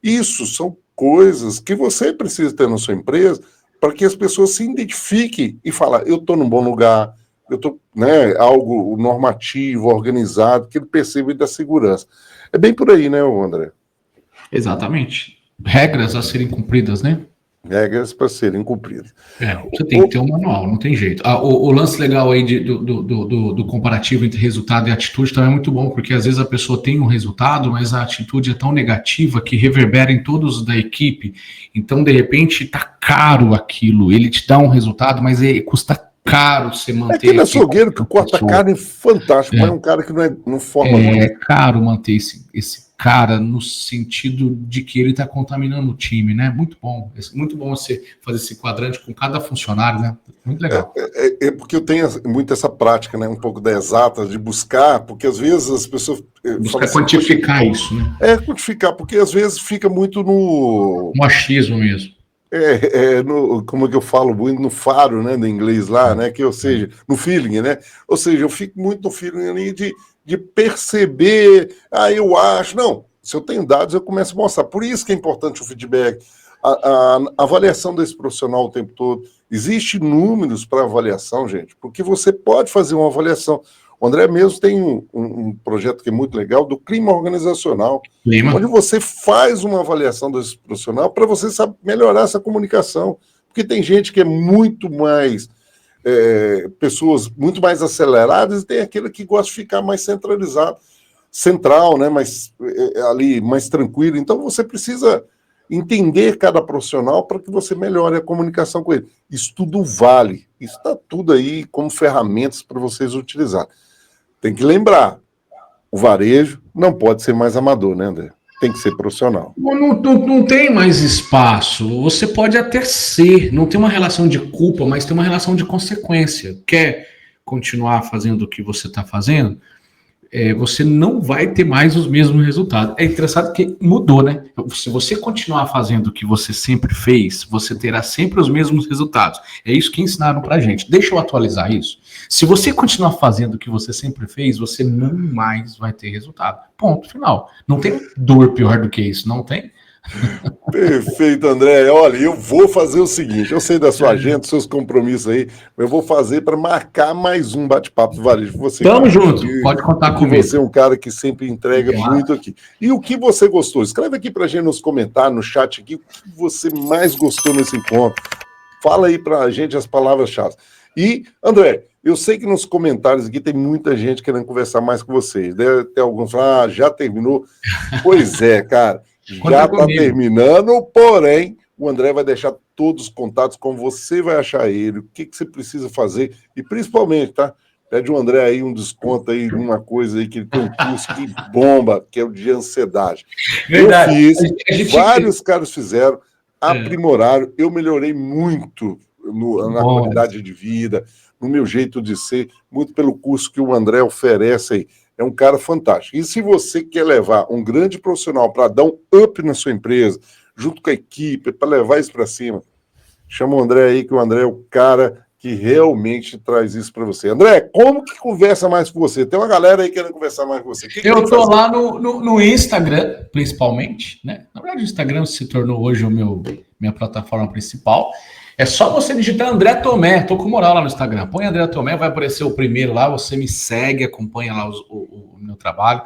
Isso são coisas que você precisa ter na sua empresa para que as pessoas se identifiquem e falem, eu estou num bom lugar, eu estou, né, algo normativo, organizado, que ele perceba da segurança. É bem por aí, né, André? Exatamente. Regras a serem cumpridas, né? Regras para serem cumpridas. Você tem que ter um manual, não tem jeito. O lance legal aí do comparativo entre resultado e atitude também é muito bom, porque às vezes a pessoa tem um resultado, mas a atitude é tão negativa que reverbera em todos da equipe. Então, de repente, tá caro aquilo. Ele te dá um resultado, mas custa caro você manter... Aquele açougueiro que corta carne fantástico, mas é um cara que não forma muito. É caro manter esse cara no sentido de que ele está contaminando o time, né? Muito bom você fazer esse quadrante com cada funcionário, né? Muito legal. É porque eu tenho muito essa prática, né? Um pouco da exata, de buscar, porque às vezes as pessoas... Buscar quantificar isso, né? Quantificar, porque às vezes fica muito no... machismo mesmo. Como é que eu falo, muito no faro, né, do inglês lá, né, ou seja, no feeling, né, ou seja, eu fico muito no feeling ali de perceber, eu acho, não, se eu tenho dados eu começo a mostrar, por isso que é importante o feedback, a avaliação desse profissional o tempo todo, existe números para avaliação, gente, porque você pode fazer uma avaliação. O André mesmo tem um projeto que é muito legal, do clima organizacional, onde você faz uma avaliação desse profissional para você melhorar essa comunicação. Porque tem gente que é muito mais... pessoas muito mais aceleradas, e tem aquele que gosta de ficar mais central, né? Ali, mais tranquilo. Então, você precisa entender cada profissional para que você melhore a comunicação com ele. Isso tudo vale. Isso está tudo aí como ferramentas para vocês utilizarem. Tem que lembrar, o varejo não pode ser mais amador, né, André? Tem que ser profissional. Não tem mais espaço. Você pode até ser, não tem uma relação de culpa, mas tem uma relação de consequência. Quer continuar fazendo o que você está fazendo? Você não vai ter mais os mesmos resultados. É interessante que mudou, né? Se você continuar fazendo o que você sempre fez, você terá sempre os mesmos resultados. É isso que ensinaram pra gente. Deixa eu atualizar isso. Se você continuar fazendo o que você sempre fez, você não mais vai ter resultado. Ponto final. Não tem dor pior do que isso, não tem? Perfeito, André. Olha, eu vou fazer o seguinte, eu sei da sua agenda, dos seus compromissos aí, mas eu vou fazer para marcar mais um bate-papo do varejo. Tamo junto, pode contar comigo. Você é um cara que sempre entrega muito aqui. E o que você gostou? Escreve aqui pra gente nos comentários, no chat aqui, o que você mais gostou nesse encontro. Fala aí pra gente as palavras-chave. E, André, eu sei que nos comentários aqui tem muita gente querendo conversar mais com vocês. Deve ter alguns falando, já terminou. Pois é, cara. Já está terminando, porém, o André vai deixar todos os contatos, como você vai achar ele, o que você precisa fazer, e principalmente, tá? Pede o André aí um desconto aí, uma coisa aí, que ele tem um curso que bomba, que é o de ansiedade. Verdade. Eu fiz, vários caras fizeram, aprimoraram, eu melhorei muito na qualidade de vida, no meu jeito de ser, muito pelo curso que o André oferece aí. É um cara fantástico. E se você quer levar um grande profissional para dar um up na sua empresa, junto com a equipe, para levar isso para cima, chama o André aí, que o André é o cara que realmente traz isso para você. André, como que conversa mais com você? Tem uma galera aí querendo conversar mais com você. Eu estou lá no Instagram, principalmente, né? Na verdade, o Instagram se tornou hoje minha plataforma principal. É só você digitar André Tomé, tô com moral lá no Instagram, põe André Tomé, vai aparecer o primeiro lá, você me segue, acompanha lá o meu trabalho.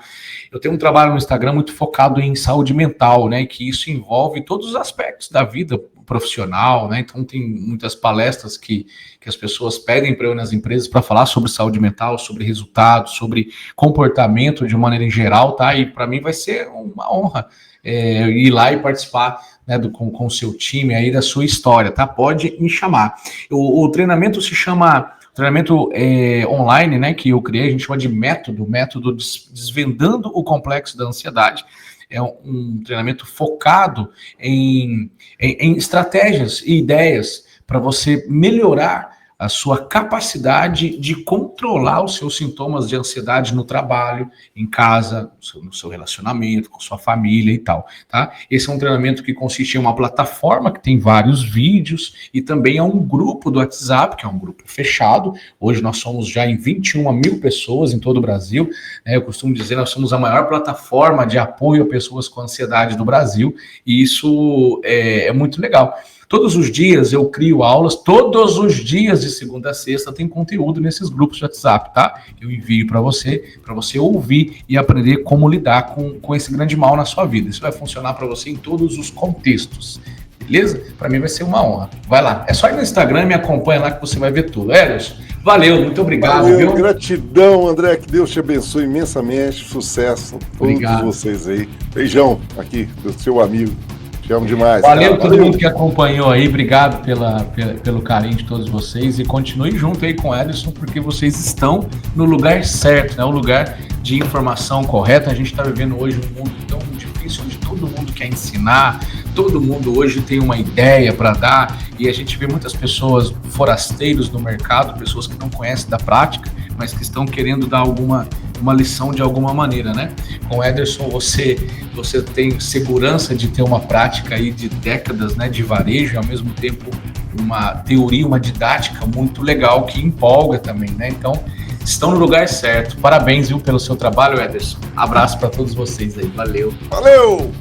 Eu tenho um trabalho no Instagram muito focado em saúde mental, né, que isso envolve todos os aspectos da vida profissional, né, então tem muitas palestras que as pessoas pedem para eu nas empresas para falar sobre saúde mental, sobre resultados, sobre comportamento de maneira em geral, tá, e para mim vai ser uma honra ir lá e participar, né, com o seu time aí, da sua história, tá? Pode me chamar. O treinamento se chama, treinamento online, né, que eu criei, a gente chama de método Desvendando o Complexo da Ansiedade. É um treinamento focado em estratégias e ideias para você melhorar a sua capacidade de controlar os seus sintomas de ansiedade no trabalho, em casa, no seu relacionamento, com sua família e tal, tá? Esse é um treinamento que consiste em uma plataforma que tem vários vídeos e também é um grupo do WhatsApp, que é um grupo fechado. Hoje nós somos já em 21 mil pessoas em todo o Brasil, né? Eu costumo dizer, nós somos a maior plataforma de apoio a pessoas com ansiedade do Brasil, e isso é muito legal. Todos os dias eu crio aulas, todos os dias de segunda a sexta tem conteúdo nesses grupos de WhatsApp, tá? Eu envio para você ouvir e aprender como lidar com esse grande mal na sua vida. Isso vai funcionar para você em todos os contextos, beleza? Para mim vai ser uma honra. Vai lá, é só ir no Instagram e me acompanha lá que você vai ver tudo. Eros, valeu, muito obrigado. Valeu, viu? Gratidão, André, que Deus te abençoe imensamente, sucesso a todos vocês aí. Beijão aqui do seu amigo. Te amo demais. Valeu cara. todo mundo que acompanhou aí, obrigado pelo carinho de todos vocês e continue junto aí com o Ederson, porque vocês estão no lugar certo, né? Um lugar de informação correta. A gente está vivendo hoje um mundo tão difícil, onde todo mundo quer ensinar, todo mundo hoje tem uma ideia para dar, e a gente vê muitas pessoas, forasteiros no mercado, pessoas que não conhecem da prática, mas que estão querendo dar uma lição de alguma maneira, né? Com o Ederson, você tem segurança de ter uma prática aí de décadas, né, de varejo, e ao mesmo tempo uma teoria, uma didática muito legal que empolga também, né? Então, estão no lugar certo. Parabéns, viu, pelo seu trabalho, Ederson. Abraço para todos vocês aí. Valeu. Valeu!